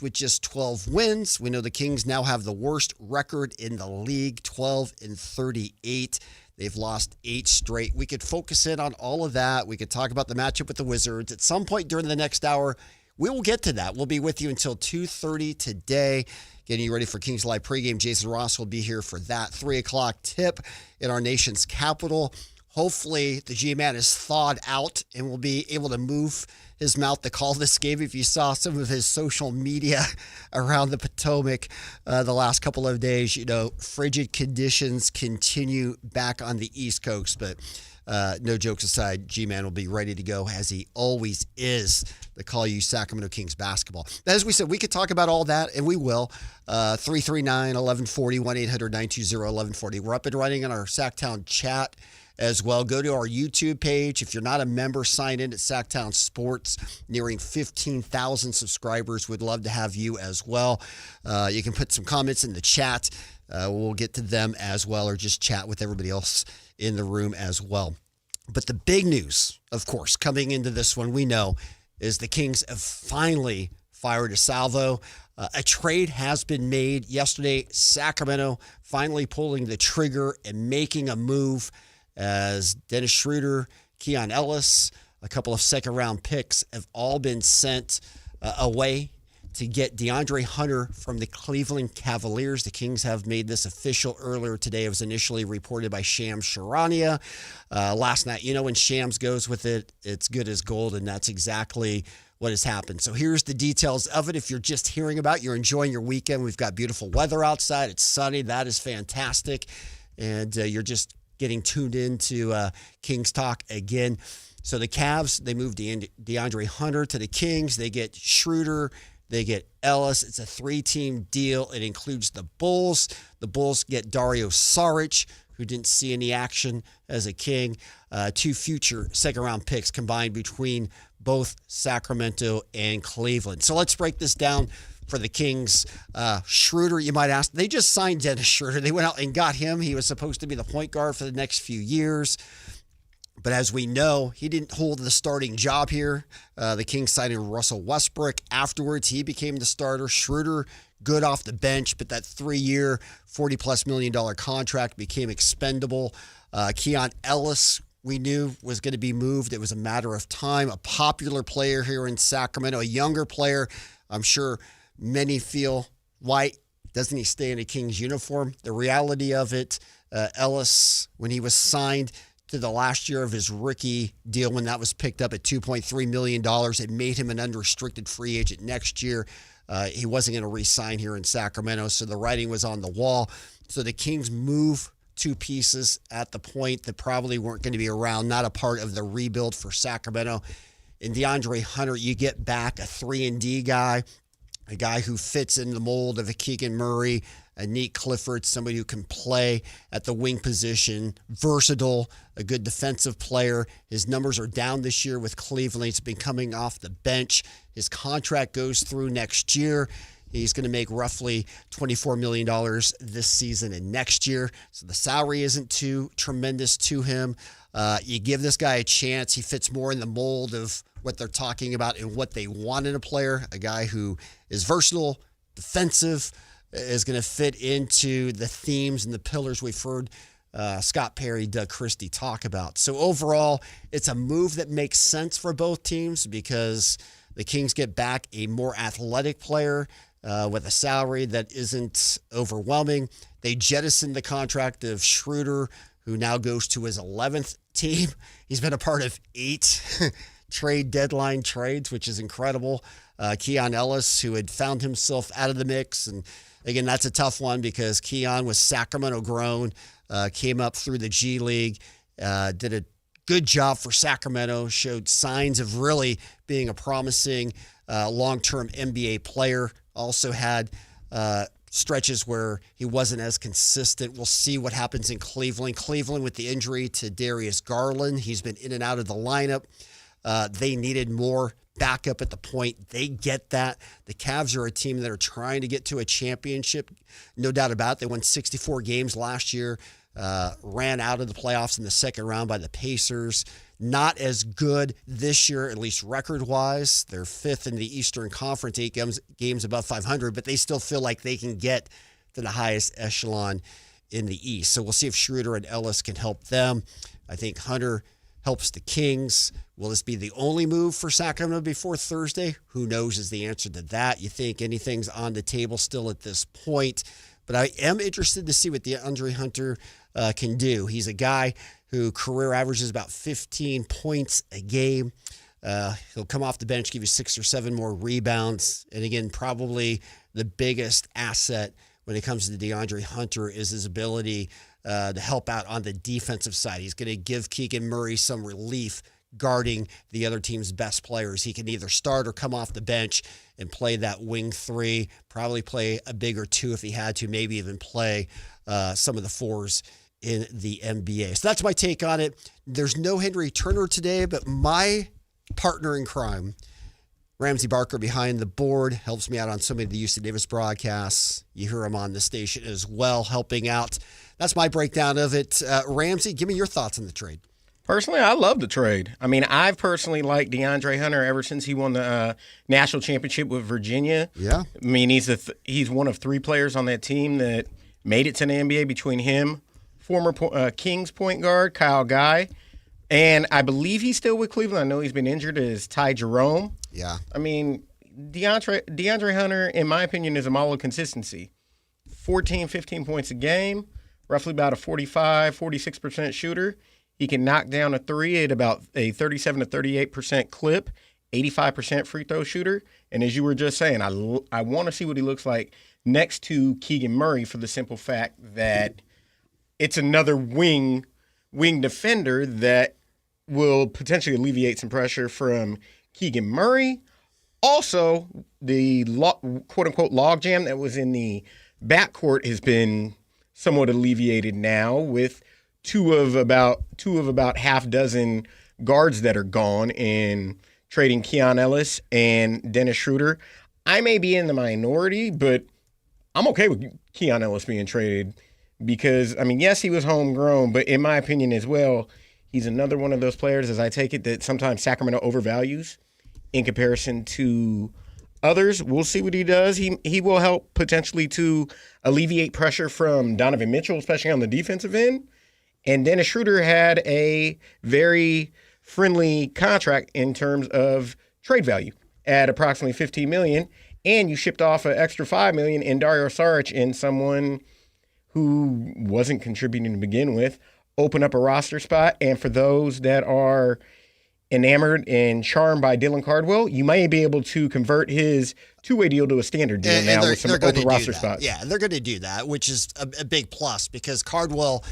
with just 12 wins. We know the Kings now have the worst record in the league, 12-38. They've lost 8 straight. We could focus in on all of that. We could talk about the matchup with the Wizards. At some point during the next hour, we will get to that. We'll be with you until 2:30 today, getting you ready for Kings Live pregame. Jason Ross will be here for that 3 o'clock tip in our nation's capital. Hopefully, the G-Man is thawed out and will be able to move his mouth to call this game. If you saw some of his social media around the Potomac the last couple of days, frigid conditions continue back on the East Coast. But no jokes aside, G-Man will be ready to go, as he always is, to call you Sacramento Kings basketball. As we said, we could talk about all that, and we will. 339-1140, 1-800-920-1140. We're up and running on our Sactown chat as well. Go to our YouTube page. If you're not a member, sign in at Sactown Sports, nearing 15,000 subscribers. We'd love to have you as well. You can put some comments in the chat. We'll get to them as well, or just chat with everybody else in the room as well. But the big news, of course, coming into this one, we know, is the Kings have finally fired a salvo. A trade has been made yesterday. Sacramento finally pulling the trigger and making a move, as Dennis Schroeder, Keon Ellis, a couple of second-round picks have all been sent away to get DeAndre Hunter from the Cleveland Cavaliers. The Kings have made this official earlier today. It was initially reported by Shams Charania last night. When Shams goes with it, it's good as gold, and that's exactly what has happened. So here's the details of it. If you're just hearing about it, you're enjoying your weekend. We've got beautiful weather outside. It's sunny. That is fantastic. And you're just getting tuned into Kings Talk again. So the Cavs, they moved DeAndre Hunter to the Kings. They get Schroeder. They get Ellis. It's a 3-team deal. It includes the Bulls. The Bulls get Dario Saric, who didn't see any action as a King. 2 future second-round picks combined between both Sacramento and Cleveland. So let's break this down for the Kings. Schroeder, you might ask, they just signed Dennis Schroeder. They went out and got him. He was supposed to be the point guard for the next few years. But as we know, he didn't hold the starting job here. The Kings signed Russell Westbrook. Afterwards, he became the starter. Schroeder, good off the bench, but that 3-year, $40+ million contract became expendable. Keon Ellis, we knew, was going to be moved. It was a matter of time. A popular player here in Sacramento, a younger player. I'm sure many feel, why doesn't he stay in a Kings uniform? The reality of it, Ellis, when he was signed to the last year of his rookie deal, when that was picked up at $2.3 million, it made him an unrestricted free agent next year. He wasn't going to re-sign here in Sacramento, so the writing was on the wall. So the Kings move 2 pieces at the point that probably weren't going to be around, not a part of the rebuild for Sacramento. In DeAndre Hunter, you get back a 3-and-D guy, a guy who fits in the mold of a Keegan Murray, a Nate Clifford, somebody who can play at the wing position, versatile, a good defensive player. His numbers are down this year with Cleveland. He's been coming off the bench. His contract goes through next year. He's going to make roughly $24 million this season and next year. So the salary isn't too tremendous to him. You give this guy a chance. He fits more in the mold of what they're talking about and what they want in a player, a guy who is versatile, defensive, is going to fit into the themes and the pillars we've heard Scott Perry, Doug Christie talk about. So overall, it's a move that makes sense for both teams because the Kings get back a more athletic player with a salary that isn't overwhelming. They jettison the contract of Schroeder, who now goes to his 11th team. He's been a part of 8 trade deadline trades, which is incredible. Keon Ellis, who had found himself out of the mix. And again, that's a tough one because Keon was Sacramento grown, came up through the G League, did a good job for Sacramento, showed signs of really being a promising long-term NBA player. Also had stretches where he wasn't as consistent. We'll see what happens in Cleveland. Cleveland with the injury to Darius Garland. He's been in and out of the lineup. They needed more backup at the point. They get that. The Cavs are a team that are trying to get to a championship. No doubt about it. They won 64 games last year. ran out of the playoffs in the second round by the Pacers. Not as good this year, at least record-wise. They're fifth in the Eastern Conference, 8 games above 500, but they still feel like they can get to the highest echelon in the East. So we'll see if Schroeder and Ellis can help them. I think Hunter helps the Kings. Will this be the only move for Sacramento before Thursday? Who knows is the answer to that. You think anything's on the table still at this point. But I am interested to see what DeAndre Hunter can do. He's a guy who career averages about 15 points a game. He'll come off the bench, give you 6 or 7 more rebounds. And again, probably the biggest asset when it comes to DeAndre Hunter is his ability to help out on the defensive side. He's going to give Keegan Murray some relief guarding the other team's best players. He can either start or come off the bench and play that wing 3, probably play a bigger 2 if he had to, maybe even play some of the 4s in the NBA. So that's my take on it. There's no Henry Turner today, but my partner in crime, Ramsey Barker behind the board, helps me out on so many of the Houston Davis broadcasts. You hear him on the station as well, helping out. That's my breakdown of it. Ramsey, give me your thoughts on the trade. Personally, I love the trade. I mean, I've personally liked DeAndre Hunter ever since he won the national championship with Virginia. Yeah. I mean, he's one of 3 players on that team that made it to the NBA between him, former Kings point guard Kyle Guy, and I believe he's still with Cleveland. I know he's been injured, is Ty Jerome. Yeah. I mean, DeAndre Hunter, in my opinion, is a model of consistency. 14, 15 points a game, roughly about a 46% shooter. He can knock down a 3 at about a 37 to 38% clip, 85% free throw shooter. And as you were just saying, I want to see what he looks like next to Keegan Murray for the simple fact that it's another wing defender that will potentially alleviate some pressure from Keegan Murray. Also, the quote-unquote logjam that was in the backcourt has been somewhat alleviated now with two of about half dozen guards that are gone and trading Keon Ellis and Dennis Schroeder. I may be in the minority, but I'm okay with Keon Ellis being traded because, I mean, yes, he was homegrown, but in my opinion as well, he's another one of those players, as I take it, that sometimes Sacramento overvalues in comparison to others. We'll see what he does. He will help potentially to alleviate pressure from Donovan Mitchell, especially on the defensive end. And Dennis Schroeder had a very friendly contract in terms of trade value at approximately $15 million, and you shipped off an extra $5 million in Dario Saric and someone who wasn't contributing to begin with, open up a roster spot. And for those that are enamored and charmed by Dylan Cardwell, you may be able to convert his two-way deal to a standard deal now with some open roster spots. Yeah, they're going to do that, which is a big plus because Cardwell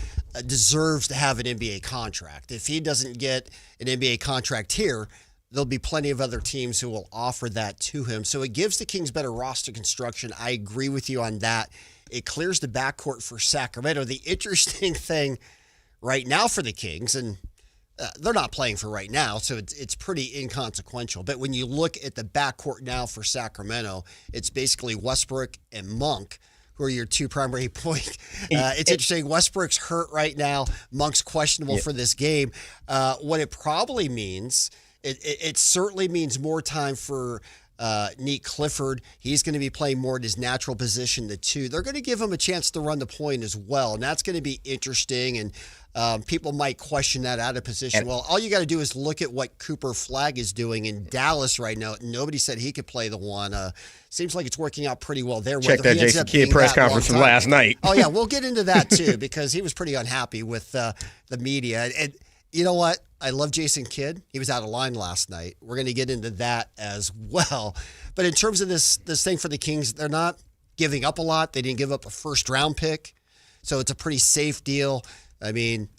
deserves to have an NBA contract. If he doesn't get an NBA contract here, there'll be plenty of other teams who will offer that to him. So it gives the Kings better roster construction. I agree with you on that. It clears the backcourt for Sacramento. The interesting thing right now for the Kings, and they're not playing for right now, so it's pretty inconsequential. But when you look at the backcourt now for Sacramento, it's basically Westbrook and Monk, who are your 2 primary point. It's interesting. Westbrook's hurt right now. Monk's questionable for this game. What it probably means, it certainly means more time for Neat Clifford. He's going to be playing more in his natural position, the 2. They're going to give him a chance to run the point as well, and that's going to be interesting. And people might question that out of position. Well, all you got to do is look at what Cooper Flagg is doing in Dallas right now. Nobody said he could play the 1. Seems like it's working out pretty well there. Check that Jason Kidd press conference from last night. Oh, yeah, we'll get into that too because he was pretty unhappy with the media. And you know what? I love Jason Kidd. He was out of line last night. We're going to get into that as well. But in terms of this thing for the Kings, they're not giving up a lot. They didn't give up a first-round pick, so it's a pretty safe deal. I mean,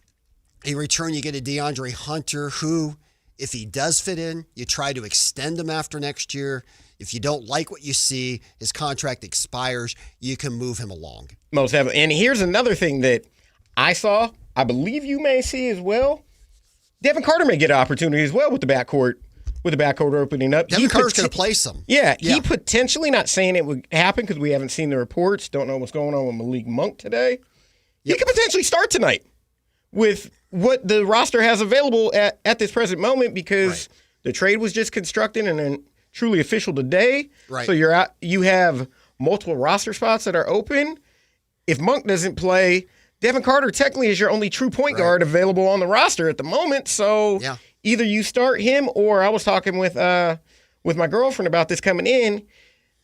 in return, you get a DeAndre Hunter who, if he does fit in, you try to extend him after next year. If you don't like what you see, his contract expires, you can move him along. Most definitely. And here's another thing that I saw, I believe you may see as well. Devin Carter may get an opportunity as well with the backcourt opening up. Devin Carter's going to play some. Yeah, he potentially, not saying it would happen because we haven't seen the reports, don't know what's going on with Malik Monk today. he could potentially start tonight with what the roster has available at this present moment, because the trade was just constructed and then truly official today. Right. So you have multiple roster spots that are open. If Monk doesn't play, Devin Carter technically is your only true point guard available on the roster at the moment. So either you start him, or I was talking with my girlfriend about this coming in.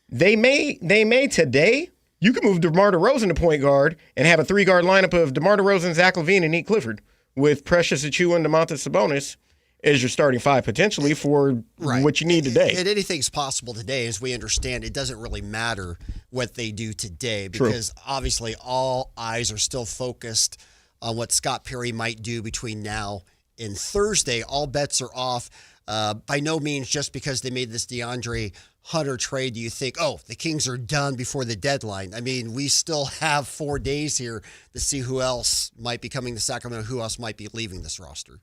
They may today. You can move DeMar DeRozan to point guard and have a 3-guard lineup of DeMar DeRozan, Zach LaVine, and Nate Clifford with Precious Achiuwa and Domantas Sabonis as your starting 5 potentially for what you need today. And anything's possible today, as we understand. It doesn't really matter what they do today because obviously all eyes are still focused on what Scott Perry might do between now and Thursday. All bets are off. By no means just because they made this DeAndre Hunter trade do you think, the Kings are done before the deadline. I mean, we still have 4 days here to see who else might be coming to Sacramento, who else might be leaving this roster.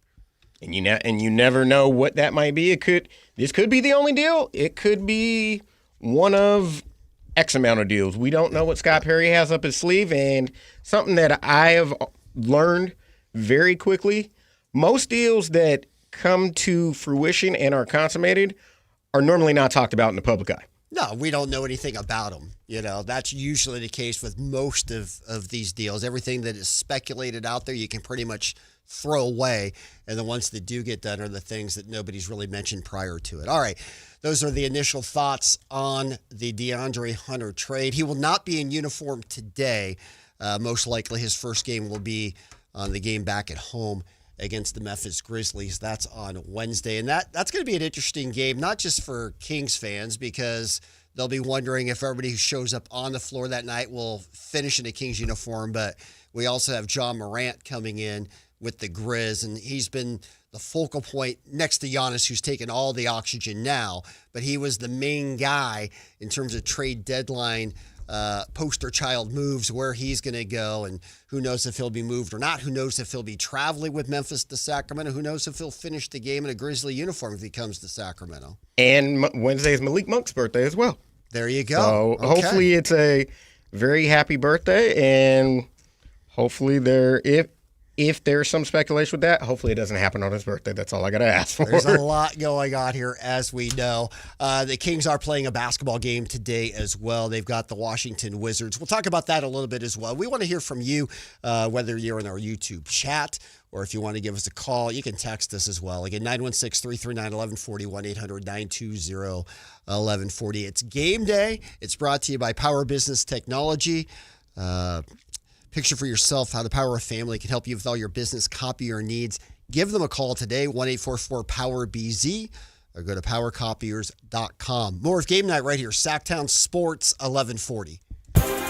And you never know what that might be. This could be the only deal. It could be one of X amount of deals. We don't know what Scott Perry has up his sleeve. And something that I have learned very quickly, most deals that come to fruition and are consummated are normally not talked about in the public eye. No, we don't know anything about them. That's usually the case with most of these deals. Everything that is speculated out there, you can pretty much throw away. And the ones that do get done are the things that nobody's really mentioned prior to it. All right. Those are the initial thoughts on the DeAndre Hunter trade. He will not be in uniform today. Most likely his first game will be on the game back at home against the Memphis Grizzlies. That's on Wednesday. And that's going to be an interesting game, not just for Kings fans, because they'll be wondering if everybody who shows up on the floor that night will finish in a Kings uniform. But we also have John Morant coming in with the Grizz, and he's been the focal point next to Giannis, who's taken all the oxygen now. But he was the main guy in terms of trade deadline poster child moves, where he's going to go, and who knows if he'll be moved or not. Who knows if he'll be traveling with Memphis to Sacramento. Who knows if he'll finish the game in a Grizzly uniform if he comes to Sacramento. And Wednesday is Malik Monk's birthday as well. There you go. So hopefully it's a very happy birthday, and hopefully if there's some speculation with that, hopefully it doesn't happen on his birthday. That's all I got to ask for. There's a lot going on here, as we know. The Kings are playing a basketball game today as well. They've got the Washington Wizards. We'll talk about that a little bit as well. We want to hear from you, whether you're in our YouTube chat or if you want to give us a call. You can text us as well. Again, 916-339-1140, 1-800-920-1140. It's game day. It's brought to you by Power Business Technology. Picture for yourself how the Power of Family can help you with all your business copier needs. Give them a call today, 1-844-POWER-BZ, or go to powercopiers.com. More of Game Night right here, Sactown Sports 1140.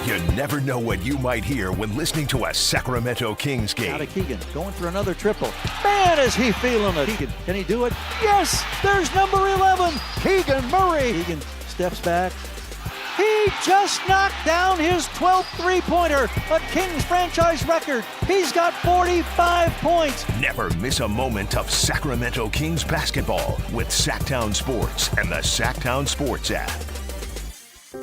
You never know what you might hear when listening to a Sacramento Kings game. Out of Keegan, going for another triple. Man, is he feeling it. Keegan, can he do it? Yes, there's number 11, Keegan Murray. Keegan steps back. He just knocked down his 12th three-pointer, a Kings franchise record. He's got 45 points. Never miss a moment of Sacramento Kings basketball with Sactown Sports and the Sactown Sports app.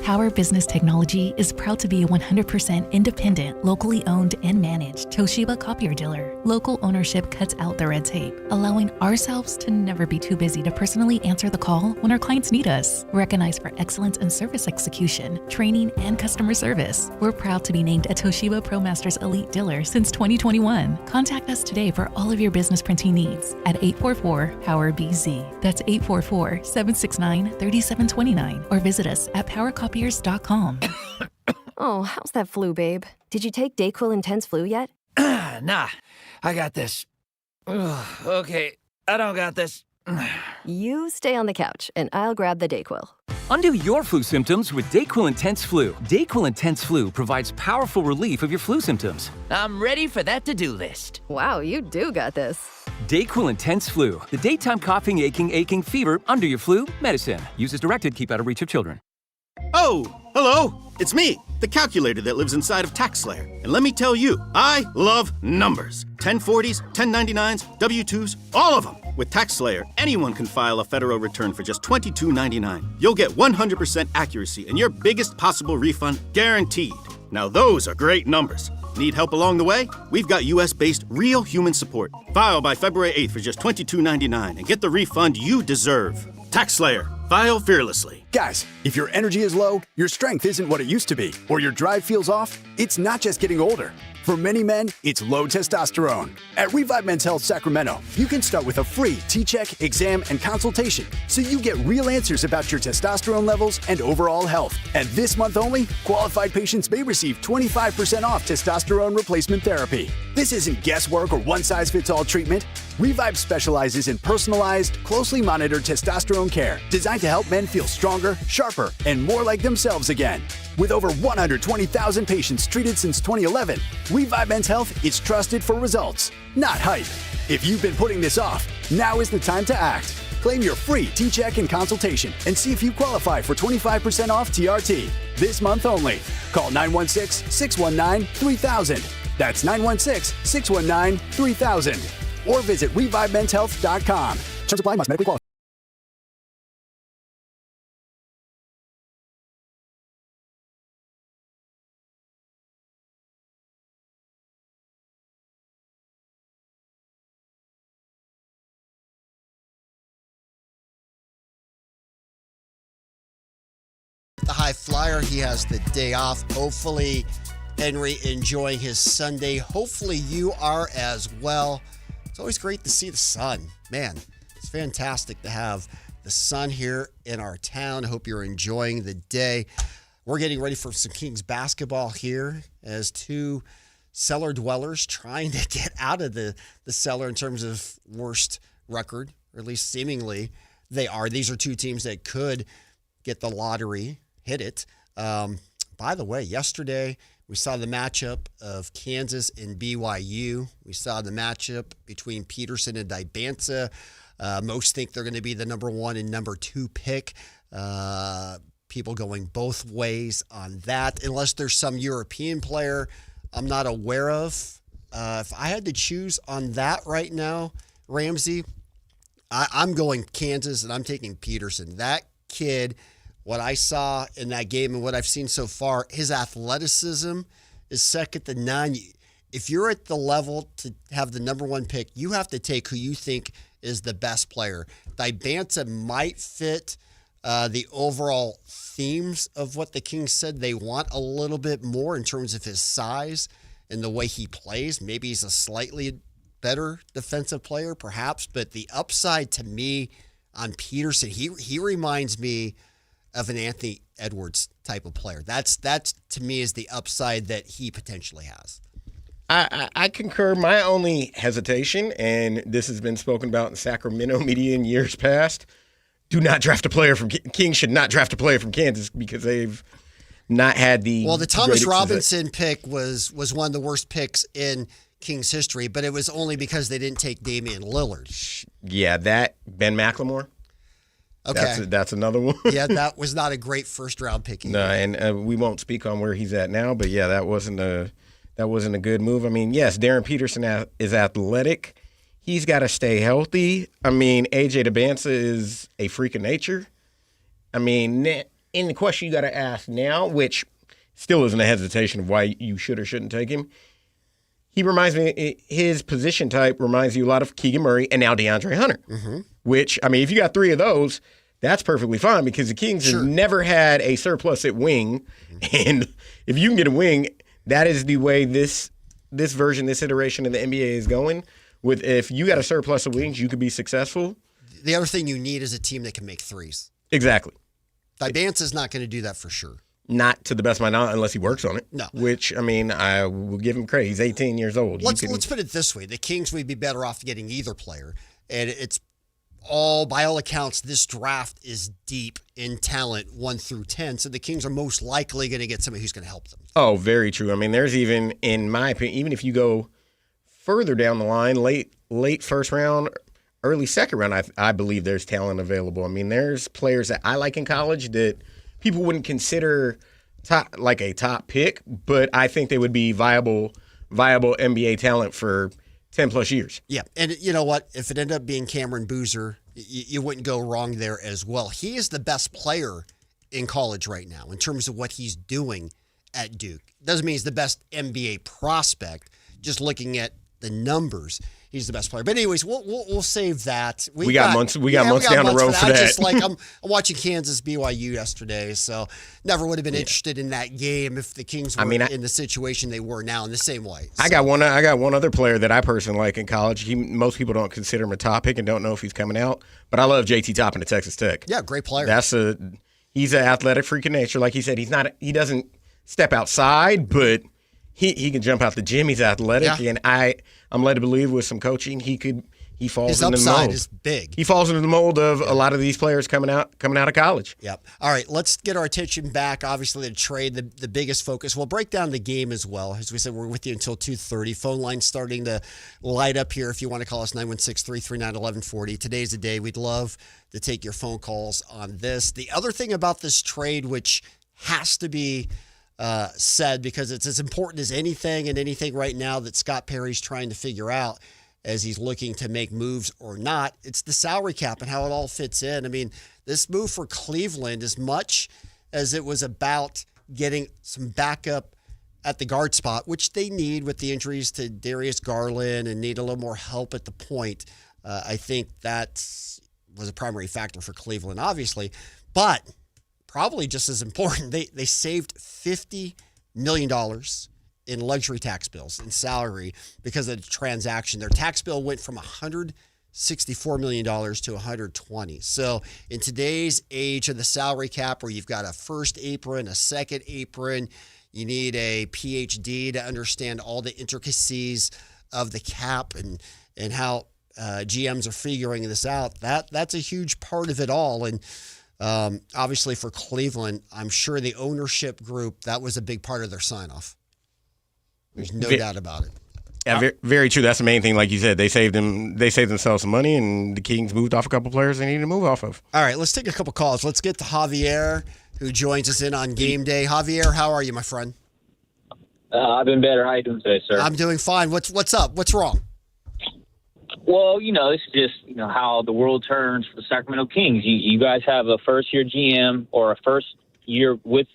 Power Business Technology is proud to be a 100% independent, locally owned and managed Toshiba copier dealer. Local ownership cuts out the red tape, allowing ourselves to never be too busy to personally answer the call when our clients need us. Recognized for excellence in service execution, training, and customer service, we're proud to be named a Toshiba ProMasters Elite Dealer since 2021. Contact us today for all of your business printing needs at 844-POWER-BZ. That's 844-769-3729, or visit us at powercopiers.com. Oh, how's that flu, babe? Did you take DayQuil Intense Flu yet? Nah, I got this. Ugh, okay, I don't got this. You stay on the couch, and I'll grab the DayQuil. Undo your flu symptoms with DayQuil Intense Flu. DayQuil Intense Flu provides powerful relief of your flu symptoms. I'm ready for that to-do list. Wow, you do got this. DayQuil Intense Flu, the daytime coughing, aching, fever, under your flu medicine. Use as directed, keep out of reach of children. Oh, hello. It's me, the calculator that lives inside of TaxSlayer. And let me tell you, I love numbers. 1040s, 1099s, W-2s, all of them. With TaxSlayer, anyone can file a federal return for just $22.99. You'll get 100% accuracy and your biggest possible refund guaranteed. Now those are great numbers. Need help along the way? We've got U.S.-based real human support. File by February 8th for just $22.99 and get the refund you deserve. TaxSlayer. File fearlessly. Guys, if your energy is low, your strength isn't what it used to be, or your drive feels off, it's not just getting older. For many men, it's low testosterone. At Revive Men's Health Sacramento, you can start with a free T-check, exam, and consultation so you get real answers about your testosterone levels and overall health. And this month only, qualified patients may receive 25% off testosterone replacement therapy. This isn't guesswork or one-size-fits-all treatment. Revive specializes in personalized, closely monitored testosterone care designed to help men feel stronger, sharper, and more like themselves again. With over 120,000 patients treated since 2011, Revive Men's Health is trusted for results, not hype. If you've been putting this off, now is the time to act. Claim your free T-check and consultation and see if you qualify for 25% off TRT. This month only. Call 916-619-3000. That's 916-619-3000. Or visit ReviveMen'sHealth.com. Terms apply, must medically qualify. The high flyer, he has the day off. Hopefully, Henry enjoying his Sunday. Hopefully, you are as well. It's always great to see the sun. Man, it's fantastic to have the sun here in our town. I hope you're enjoying the day. We're getting ready for some Kings basketball here as two cellar dwellers trying to get out of the cellar in terms of worst record, or at least seemingly they are. These are two teams that could get the lottery, hit it. By the way, yesterday we saw the matchup of Kansas and BYU. We saw the matchup between Peterson and Dibanza. Most think they're going to be the number 1 and number 2 pick. People going both ways on that, unless there's some European player I'm not aware of. If I had to choose on that right now, Ramsey, I'm going Kansas and I'm taking Peterson. That kid, what I saw in that game and what I've seen so far, his athleticism is second to none. If you're at the level to have the number 1 pick, you have to take who you think is the best player. Dibanza might fit the overall themes of what the Kings said they want a little bit more in terms of his size and the way he plays. Maybe he's a slightly better defensive player, perhaps, but the upside to me on Peterson, he reminds me of an Anthony Edwards type of player. That's to me is the upside that he potentially has. I concur. My only hesitation, and this has been spoken about in Sacramento media in years past, do not draft a player from Kings should not draft a player from Kansas because they've not had the. Well, the Thomas Robinson pick was one of the worst picks in Kings history, but it was only because they didn't take Damian Lillard. Yeah, that Ben McLemore. Okay, that's another one. Yeah, that was not a great first round pick either. No, and we won't speak on where he's at now, but yeah, that wasn't a good move. I mean, yes, Darren Peterson is athletic. He's got to stay healthy. I mean, AJ Dibanza is a freak of nature. I mean, in the question you got to ask now, which still isn't a hesitation of why you should or shouldn't take him. He reminds me, his position type reminds you a lot of Keegan Murray and now DeAndre Hunter. Mm-hmm. Which, I mean, if you got 3 of those, that's perfectly fine because the Kings have never had a surplus at wing. And if you can get a wing, that is the way this iteration of the NBA is going. With if you got a surplus of wings, you could be successful. The other thing you need is a team that can make threes. Exactly. Dibanza's not going to do that for sure. Not to the best of my knowledge, unless he works on it. No. Which, I mean, I will give him credit. He's 18 years old. Let's put it this way. The Kings would be better off getting either player. And it's by all accounts, this draft is deep in talent 1 through 10. So the Kings are most likely going to get somebody who's going to help them. Oh, very true. I mean, there's even, in my opinion, even if you go further down the line, late first round, early second round, I believe there's talent available. I mean, there's players that I like in college that people wouldn't consider a top pick, but I think they would be viable NBA talent for 10 plus years. Yeah. And you know what? If it ended up being Cameron Boozer, you wouldn't go wrong there as well. He is the best player in college right now in terms of what he's doing at Duke. Doesn't mean he's the best NBA prospect. Just looking at the numbers, he's the best player. But anyways, we'll save that. We got months down the road for that. Just like I'm watching Kansas BYU yesterday, so never would have been interested in that game if the Kings were in the situation they were now in the same way. So. I got one other player that I personally like in college. Most people don't consider him a top pick and don't know if he's coming out, but I love JT Toppin at Texas Tech. Yeah, great player. He's an athletic freak of nature. Like he said, he doesn't step outside, but he can jump out the gym. He's athletic, and I'm led to believe with some coaching he falls His into the upside mold. is big. He falls into the mold of a lot of these players coming out of college. Yep. All right, let's get our attention back. Obviously, the trade, the biggest focus. We'll break down the game as well. As we said, we're with you until 2:30. Phone line starting to light up here. If you want to call us, 916-339-1140. Today's the day. We'd love to take your phone calls on this. The other thing about this trade, which has to be said because it's as important as anything right now that Scott Perry's trying to figure out as he's looking to make moves or not, it's the salary cap and how it all fits in. I mean, this move for Cleveland, as much as it was about getting some backup at the guard spot, which they need with the injuries to Darius Garland and need a little more help at the point, I think that was a primary factor for Cleveland, obviously. But probably just as important, they saved $50 million in luxury tax bills and salary because of the transaction. Their tax bill went from $164 million to $120. So in today's age of the salary cap, where you've got a first apron, a second apron, you need a PhD to understand all the intricacies of the cap and how GMs are figuring this out. That's a huge part of it all. And obviously for Cleveland, I'm sure the ownership group, that was a big part of their sign-off. There's no doubt about it. Yeah, very, very true. That's the main thing. Like you said, they saved themselves some money, and the Kings moved off a couple players they needed to move off of. All right, let's take a couple calls. Let's get to Javier, who joins us in on game day. Javier, how are you, my friend? I've been better. How are you doing today, sir? I'm doing fine. What's up? What's wrong? Well, it's just how the world turns for the Sacramento Kings. You guys have a first-year GM or a first year with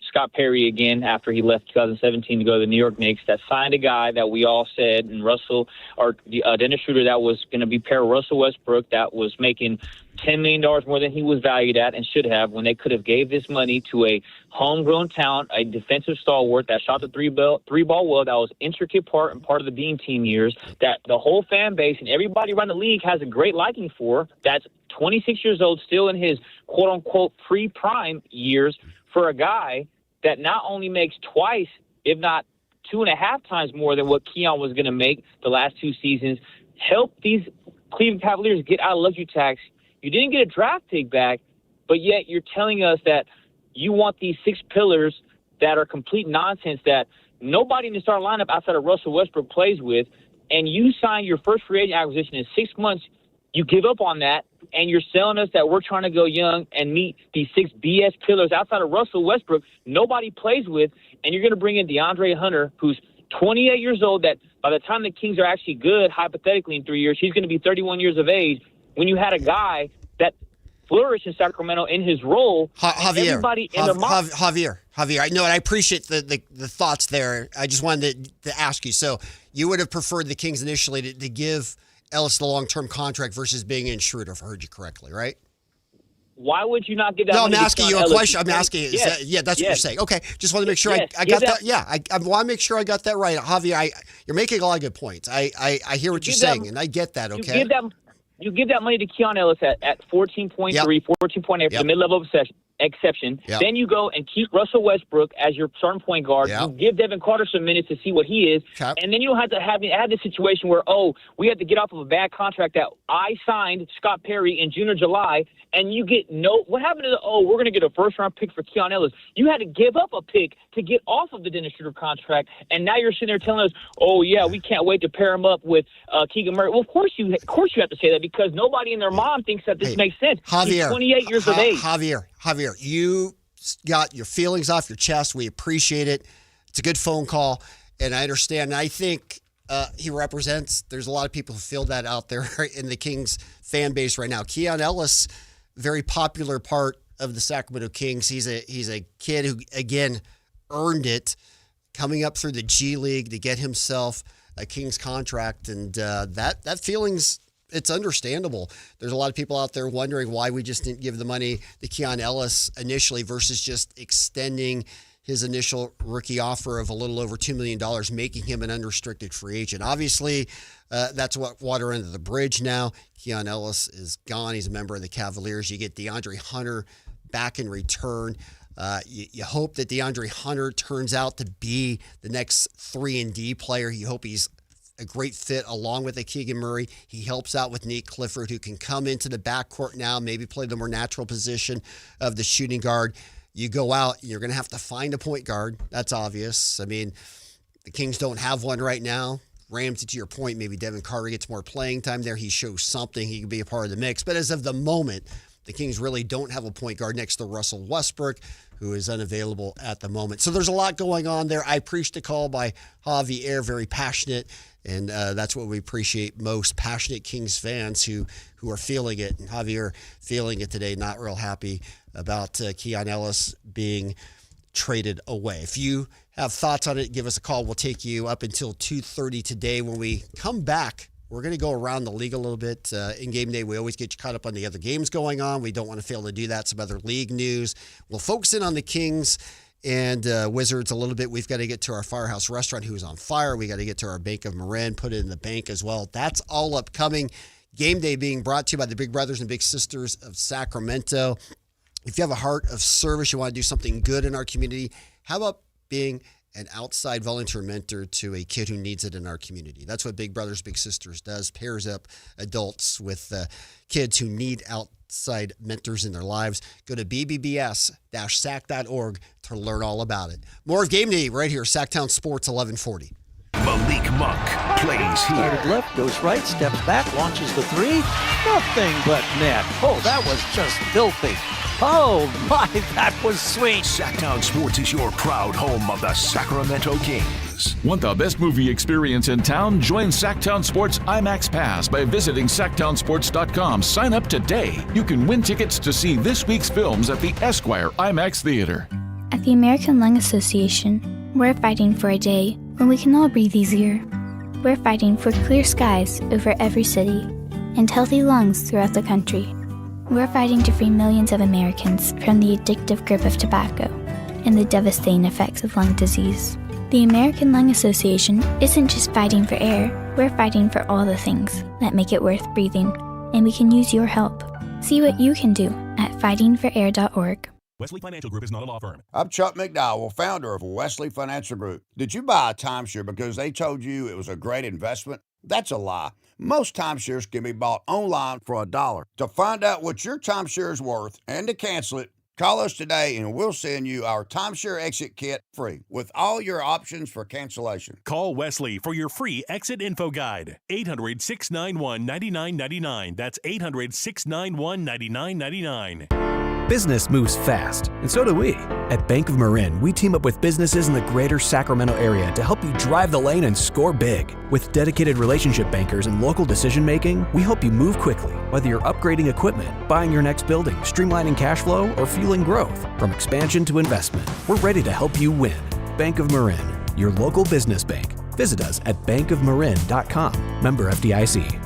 Scott Perry again after he left 2017 to go to the New York Knicks, that signed a guy that we all said, and Dennis Schroeder, that was going to be pair Russell Westbrook, that was making $10 million more than he was valued at and should have, when they could have gave this money to a homegrown talent, a defensive stalwart that shot the three ball well, that was intricate part of the Beam team years, that the whole fan base and everybody around the league has a great liking for, that's 26 years old, still in his quote-unquote pre-prime years, for a guy that not only makes twice, if not 2.5 times more than what Keon was going to make the last two seasons, help these Cleveland Cavaliers get out of luxury tax. You didn't get a draft pick back, but yet you're telling us that you want these 6 pillars that are complete nonsense that nobody in the starting lineup outside of Russell Westbrook plays with, and you sign your first free agent acquisition in 6 months. You give up on that, and you're selling us that we're trying to go young and meet these 6 BS pillars outside of Russell Westbrook nobody plays with, and you're going to bring in DeAndre Hunter, who's 28 years old, that by the time the Kings are actually good, hypothetically in 3 years, he's going to be 31 years of age, when you had a guy that flourished in Sacramento in his role. Javier, I know, and I appreciate the thoughts there. I just wanted to ask you. So you would have preferred the Kings initially to give Ellis the long-term contract versus being in Schroeder, if I heard you correctly, right? Why would you not give that? No, I'm asking you a question. I'm asking you. Yes. That's what you're saying. Okay, just want to make sure I got that. Yeah, I want to make sure I got that right. Javier, you're making a lot of good points. I hear what you're saying, and I get that, okay? You give that money to Keon Ellis at 14.3, 14.8 for the mid-level exception. Yep. Then you go and keep Russell Westbrook as your starting point guard. Yep. You give Devin Carter some minutes to see what he is. Okay. And then you don't have to have this situation where, we had to get off of a bad contract that I signed Scott Perry in June or July, and you get what happened to we're going to get a first-round pick for Keon Ellis. You had to give up a pick to get off of the Dennis Schroeder contract, and now you're sitting there telling us, we can't wait to pair him up with Keegan Murray. Well, of course you have to say that, because nobody in their mom thinks that this makes sense. Javier, he's 28 years of age. Javier, you got your feelings off your chest. We appreciate it. It's a good phone call, and I understand. And I think he represents, there's a lot of people who feel that out there in the Kings fan base right now. Keon Ellis, very popular part of the Sacramento Kings. He's a kid who, again, earned it coming up through the G League to get himself a Kings contract. And that feeling's, it's understandable. There's a lot of people out there wondering why we just didn't give the money to Keon Ellis initially versus just extending his initial rookie offer of a little over $2 million, making him an unrestricted free agent. Obviously, that's what water under the bridge now. Keon Ellis is gone. He's a member of the Cavaliers. You get DeAndre Hunter back in return. You hope that DeAndre Hunter turns out to be the next 3-and-D player. You hope he's a great fit along with a Keegan Murray. He helps out with Nate Clifford, who can come into the backcourt now, maybe play the more natural position of the shooting guard. You go out, you're going to have to find a point guard. That's obvious. I mean, the Kings don't have one right now. Ramsey, to your point, maybe Devin Carter gets more playing time there. He shows something. He can be a part of the mix. But as of the moment, the Kings really don't have a point guard next to Russell Westbrook, who is unavailable at the moment. So there's a lot going on there. I appreciate the call by Javier, very passionate, and that's what we appreciate most, passionate Kings fans who are feeling it. And Javier feeling it today, not real happy about Keon Ellis being traded away. If you have thoughts on it, give us a call. We'll take you up until 2:30 today. When we come back, we're going to go around the league a little bit. In game day, we always get you caught up on the other games going on. We don't want to fail to do that. Some other league news. We'll focus in on the Kings and Wizards a little bit. We've got to get to our Firehouse Restaurant, who's on fire. We got to get to our Bank of Marin, put it in the bank as well. That's all upcoming. Game day being brought to you by the Big Brothers and Big Sisters of Sacramento. If you have a heart of service, you want to do something good in our community, how about being an outside volunteer mentor to a kid who needs it in our community? That's what Big Brothers Big Sisters does, pairs up adults with kids who need outside mentors in their lives. Go to bbbs-sac.org to learn all about it. More of Game Day right here, Sactown Sports 1140. Malik Monk plays here. Started left, goes right, steps back, launches the three. Nothing but net. Oh, that was just filthy. Oh, my, that was sweet. Sactown Sports is your proud home of the Sacramento Kings. Want the best movie experience in town? Join Sactown Sports IMAX Pass by visiting SactownSports.com. Sign up today. You can win tickets to see this week's films at the Esquire IMAX Theater. At the American Lung Association, we're fighting for a day when we can all breathe easier. We're fighting for clear skies over every city and healthy lungs throughout the country. We're fighting to free millions of Americans from the addictive grip of tobacco and the devastating effects of lung disease. The American Lung Association isn't just fighting for air, we're fighting for all the things that make it worth breathing, and we can use your help. See what you can do at fightingforair.org. Wesley Financial Group is not a law firm. I'm Chuck McDowell, founder of Wesley Financial Group. Did you buy a timeshare because they told you it was a great investment? That's a lie. Most timeshares can be bought online for $1. To find out what your timeshare is worth and to cancel it, call us today and we'll send you our timeshare exit kit free with all your options for cancellation. Call Wesley for your free exit info guide. 800-691-9999. That's 800-691-9999. Business moves fast, and so do we. At Bank of Marin, we team up with businesses in the greater Sacramento area to help you drive the lane and score big. With dedicated relationship bankers and local decision-making, we help you move quickly, whether you're upgrading equipment, buying your next building, streamlining cash flow, or fueling growth. From expansion to investment, we're ready to help you win. Bank of Marin, your local business bank. Visit us at bankofmarin.com. Member FDIC.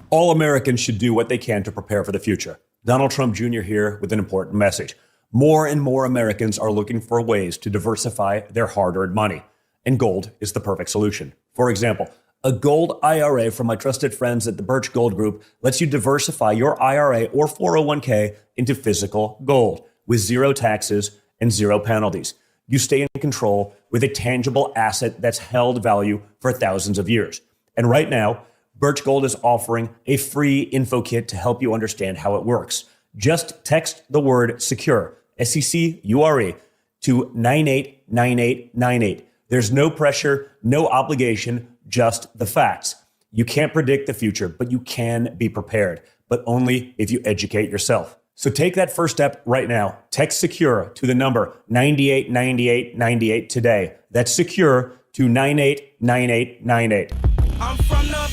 All Americans should do what they can to prepare for the future. Donald Trump Jr. here with an important message. More and more Americans are looking for ways to diversify their hard-earned money, and gold is the perfect solution. For example, a gold IRA from my trusted friends at the Birch Gold Group lets you diversify your IRA or 401k into physical gold with zero taxes and zero penalties. You stay in control with a tangible asset that's held value for thousands of years. And right now, Birch Gold is offering a free info kit to help you understand how it works. Just text the word SECURE, SECURE, to 989898. There's no pressure, no obligation, just the facts. You can't predict the future, but you can be prepared, but only if you educate yourself. So take that first step right now. Text SECURE to the number 989898 today. That's SECURE to 989898. I'm from the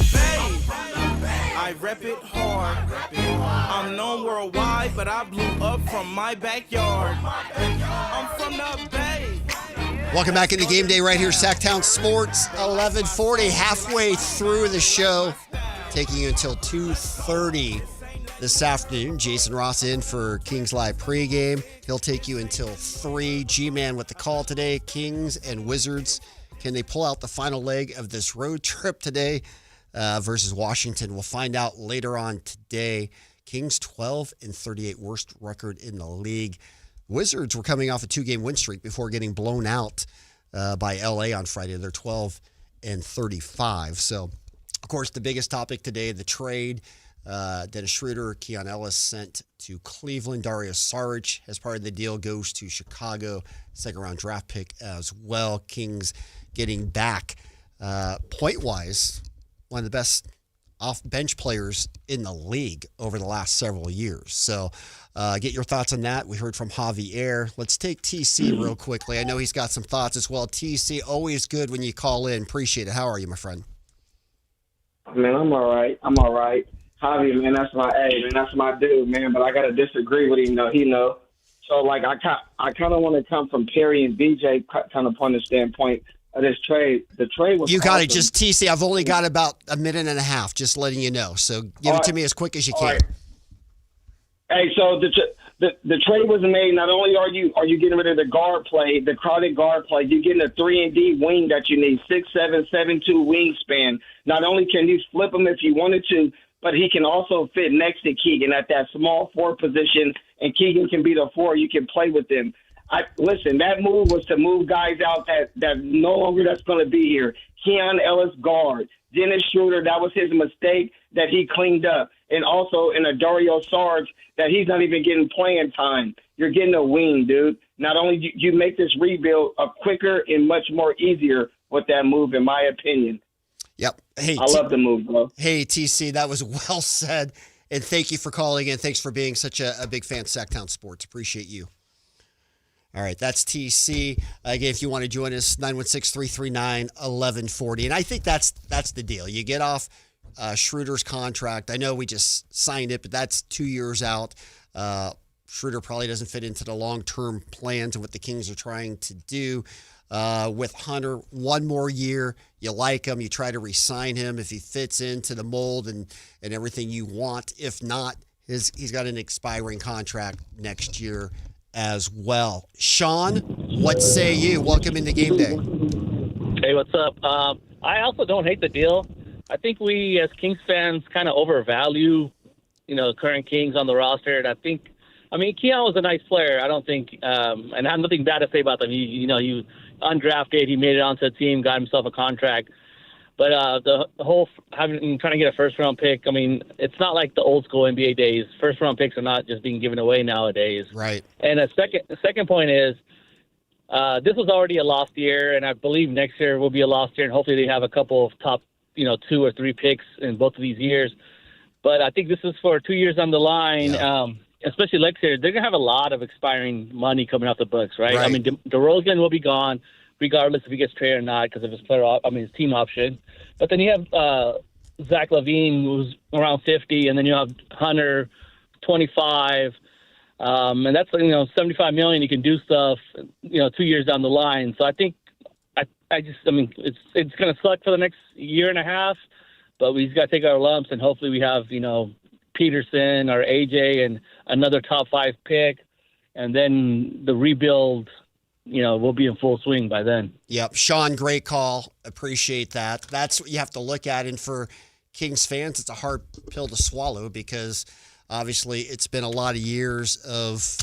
Bay. I I rep it hard. I'm known worldwide, but I blew up from my backyard. I'm from the Bay. Welcome back into Game Day right here, Sactown Sports, 1140, halfway through the show, taking you until 2:30 this afternoon. Jason Ross in for Kings Live pregame. He'll take you until 3. G-Man with the call today. Kings and Wizards, can they pull out the final leg of this road trip today versus Washington? We'll find out later on today. Kings 12-38, worst record in the league. Wizards were coming off a 2-game win streak before getting blown out by LA on Friday. They're 12-35. So, of course, the biggest topic today, the trade. Dennis Schroeder, Keon Ellis sent to Cleveland. Dario Saric, as part of the deal, goes to Chicago. Second-round draft pick as well. Kings getting back, point-wise, one of the best off-bench players in the league over the last several years. So get your thoughts on that. We heard from Javier. Let's take TC real quickly. I know he's got some thoughts as well. TC, always good when you call in. Appreciate it. How are you, my friend? Man, I'm all right. Javi, man, that's my dude, man. But I got to disagree with him, though. So, like, I kind of want to come from Perry and BJ kind of point of standpoint of this trade. The trade was You got awesome. it. Just TC, I've only got about a minute and a half, just letting you know. So give it to me as quick as you can. Right. Hey, so the trade was made. Not only are you getting rid of the guard play, the crowded guard play, you're getting a 3-and-D wing that you need, 6'7", 7'2" wingspan. Not only can you flip him if you wanted to, but he can also fit next to Keegan at that small 4 position, and Keegan can be the 4. You can play with him. Listen, that move was to move guys out that no longer that's going to be here. Keon Ellis, guard. Dennis Schroeder, that was his mistake that he cleaned up. And also in a Dario Saric that he's not even getting playing time. You're getting a wing, dude. Not only do you make this rebuild quicker and much more easier with that move, in my opinion. Yep. Hey, I love the move, bro. Hey, TC, that was well said. And thank you for calling in. Thanks for being such a big fan of Sactown Sports. Appreciate you. All right, that's TC. Again, if you want to join us, 916-339-1140. And I think that's the deal. You get off Schroeder's contract. I know we just signed it, but that's 2 years out. Schroeder probably doesn't fit into the long-term plans of what the Kings are trying to do. With Hunter, one more year. You like him. You try to re-sign him if he fits into the mold and everything you want. If not, he's got an expiring contract next year as well. Sean, what say you? Welcome into Game Day. Hey, what's up? I also don't hate the deal. I think we as Kings fans kind of overvalue, current Kings on the roster. And Keon was a nice player. I don't think, and I have nothing bad to say about them. You undrafted, he made it onto the team, got himself a contract. But the whole trying to get a first-round pick, it's not like the old-school NBA days. First-round picks are not just being given away nowadays. Right. And the second point is, this was already a lost year, and I believe next year will be a lost year, and hopefully they have a couple of top, 2 or 3 picks in both of these years. But I think this is for 2 years on the line, especially next year. They're going to have a lot of expiring money coming off the books, right? DeRozan will be gone, regardless if he gets traded or not, because of his his team option. But then you have Zach LaVine, who's around 50, and then you have Hunter, 25, and that's $75 million. You can do stuff, 2 years down the line. So I think it's going to suck for the next year and a half, but we just got to take our lumps, and hopefully we have Peterson or AJ and another top 5 pick, and then the rebuild. We'll be in full swing by then. Yep. Sean, great call. Appreciate that. That's what you have to look at. And for Kings fans, it's a hard pill to swallow because obviously it's been a lot of years of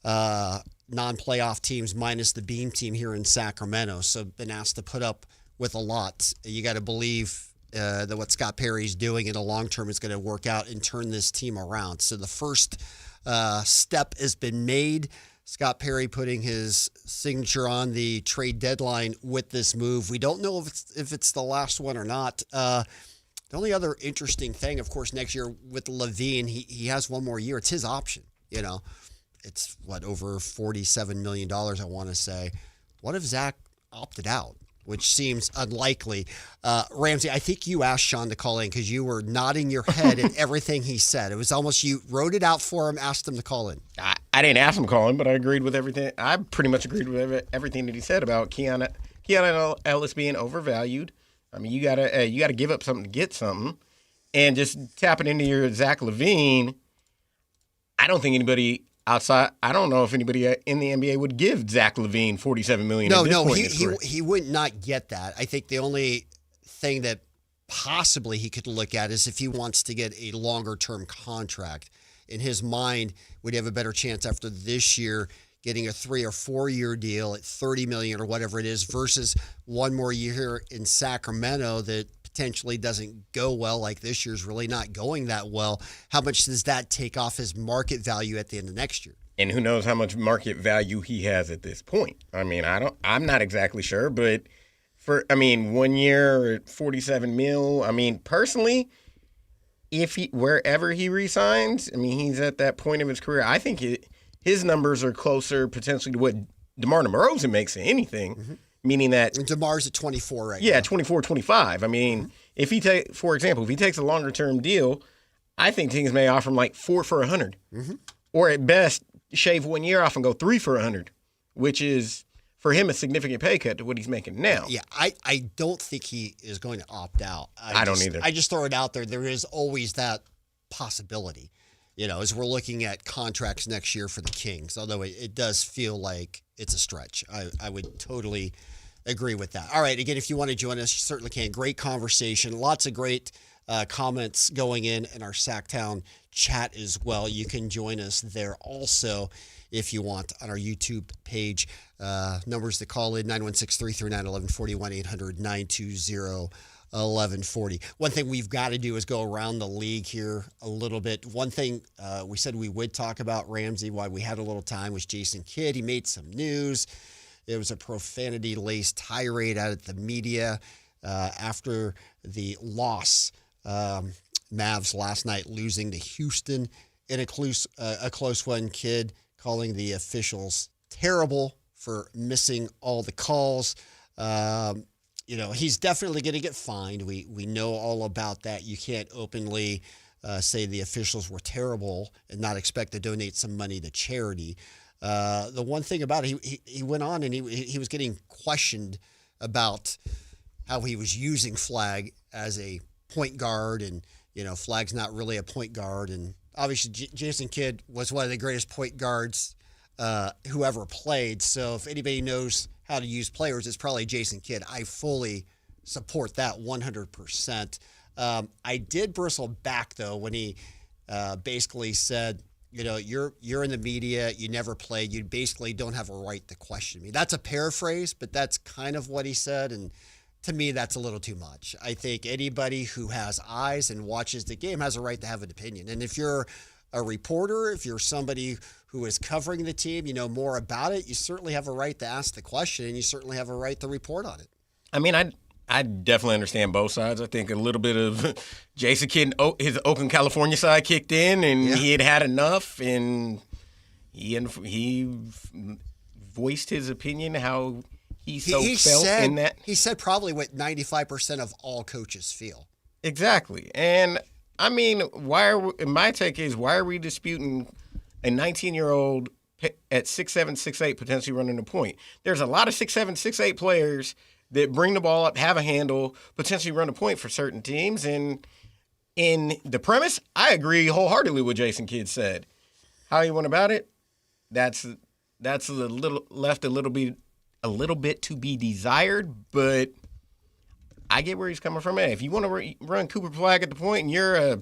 non-playoff teams minus the Beam team here in Sacramento. So been asked to put up with a lot. You got to believe that what Scott Perry's doing in the long term is going to work out and turn this team around. So the first step has been made. Scott Perry putting his signature on the trade deadline with this move. We don't know if it's the last one or not. The only other interesting thing, of course, next year with LaVine, he has one more year. It's his option. It's over $47 million, I want to say. What if Zach opted out? which seems unlikely. Ramsey, I think you asked Sean to call in because you were nodding your head at everything he said. It was almost you wrote it out for him, asked him to call in. I didn't ask him to call in, but I agreed with everything. I pretty much agreed with everything that he said about Keanu Ellis being overvalued. I mean, you gotta give up something to get something, and just tapping into your Zach LaVine. I don't think anybody outside. I don't know if anybody in the NBA would give Zach LaVine $47 million. He would not get that. I think the only thing that possibly he could look at is if he wants to get a longer term contract. In his mind, would have a better chance after this year getting a 3 or 4 year deal at $30 million or whatever it is versus one more year in Sacramento that potentially doesn't go well, like this year's really not going that well. How much does that take off his market value at the end of next year? And who knows how much market value he has at this point? I mean, I'm not exactly sure, but 1 year at $47 million. I mean, personally, wherever he resigns, I mean, he's at that point of his career. I think his numbers are closer potentially to what DeMar DeRozan makes in anything, meaning that DeMar's at 24 right now. Yeah, 24, 25. I mean, if he takes a longer term deal, I think teams may offer him like 4 for $100, or at best shave 1 year off and go 3 for $100, which is for him a significant pay cut to what he's making now. Yeah, I don't think he is going to opt out. I don't either. I just throw it out there. There is always that possibility, as we're looking at contracts next year for the Kings, although it does feel like it's a stretch. I would totally agree with that. All right, again, if you want to join us, you certainly can. Great conversation. Lots of great comments going in our Sactown chat as well. You can join us there also if you want on our YouTube page. Numbers to call in, 916-339-1140, 1-800-920-1140. One thing we've got to do is go around the league here a little bit. One thing we said we would talk about, Ramsey, while we had a little time, was Jason Kidd. He made some news. It was a profanity-laced tirade out at the media after the loss. Mavs last night losing to Houston in a close one. Kidd calling the officials terrible for missing all the calls. He's definitely going to get fined. We know all about that. You can't openly say the officials were terrible and not expect to donate some money to charity. The one thing about it, he went on and he was getting questioned about how he was using Flag as a point guard, and Flag's not really a point guard. And obviously Jason Kidd was one of the greatest point guards who ever played. So if anybody knows how to use players, it's probably Jason Kidd. I fully support that 100%. I did bristle back though when he basically said, you're in the media, you never played, you basically don't have a right to question me. That's a paraphrase, but that's kind of what he said, and to me, that's a little too much. I think anybody who has eyes and watches the game has a right to have an opinion. And if you're a reporter, if you're somebody who is covering the team, you know more about it, you certainly have a right to ask the question, and you certainly have a right to report on it. I mean, I definitely understand both sides. I think a little bit of Jason Kidd, his Oakland, California side kicked in, and he had enough, and he voiced his opinion how he felt in that. He said probably what 95% of all coaches feel. Exactly. And, I mean, my take is, why are we disputing a 19-year-old at 6'7", 6'8", potentially running the point? There's a lot of 6'7", 6'8" players that bring the ball up, have a handle, potentially run a point for certain teams. And in the premise, I agree wholeheartedly with what Jason Kidd said. How he went about it, that's a little bit to be desired, but I get where he's coming from. If you want to run Cooper Flag at the point and you're a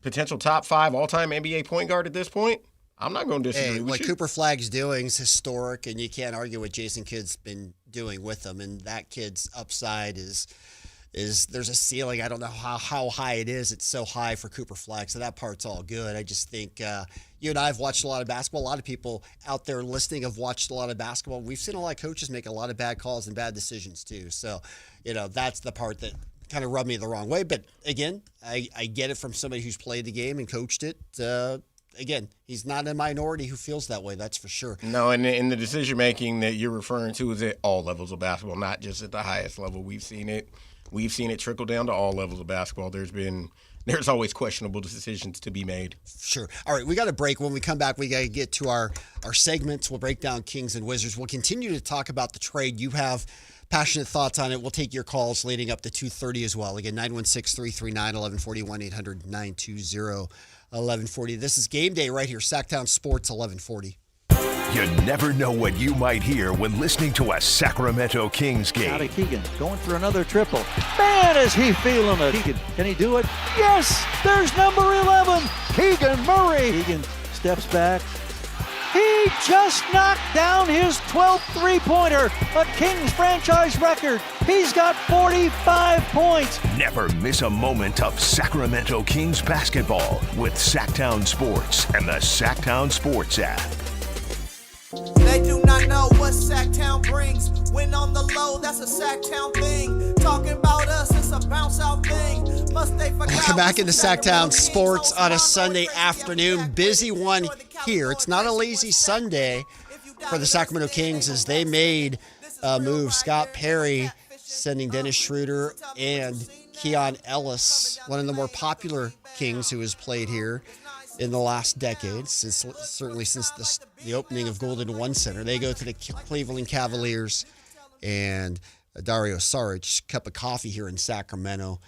potential top 5 all-time NBA point guard at this point, I'm not going to disagree with what you. Cooper Flag's doing is historic, and you can't argue what Jason Kidd's been doing with them. And that kid's upside is there's a ceiling. I don't know how high it is. It's so high for Cooper Flag, so that part's all good. I just think you and I have watched a lot of basketball. A lot of people out there listening have watched a lot of basketball. We've seen a lot of coaches make a lot of bad calls and bad decisions too. So, that's the part that kind of rubbed me the wrong way. But again, I get it from somebody who's played the game and coached it. again, he's not a minority who feels that way. That's for sure. No, and in the decision making that you're referring to is at all levels of basketball, not just at the highest level. We've seen it trickle down to all levels of basketball. There's always questionable decisions to be made. Sure. All right, we got a break. When we come back, we got to get to our segments. We'll break down Kings and Wizards. We'll continue to talk about the trade. You have passionate thoughts on it. We'll take your calls leading up to 2:30 as well. Again, 916-339-1140, 1-800-920-1140. This is Game Day right here, Sactown Sports 1140. You never know what you might hear when listening to a Sacramento Kings game. Out of Keegan, going for another triple. Man, is he feeling it. Keegan, can he do it? Yes, there's number 11, Keegan Murray. Keegan steps back. He just knocked down his 12th three-pointer, a Kings franchise record. He's got 45 points. Never miss a moment of Sacramento Kings basketball with Sactown Sports and the Sactown Sports app. They do not know what Sactown brings. When on the low, that's a Sactown thing. Talking about us, it's a bounce out thing. Must they forget? Welcome back into Sactown Sports on a Sunday afternoon. Busy one here. It's not a lazy Sunday for the Sacramento Kings as they made a move. Scott Perry sending Dennis Schroeder and Keon Ellis, one of the more popular Kings who has played here in the last decade, certainly since the opening of Golden One Center. They go to the Cleveland Cavaliers, and Dario Saric, cup of coffee here in Sacramento.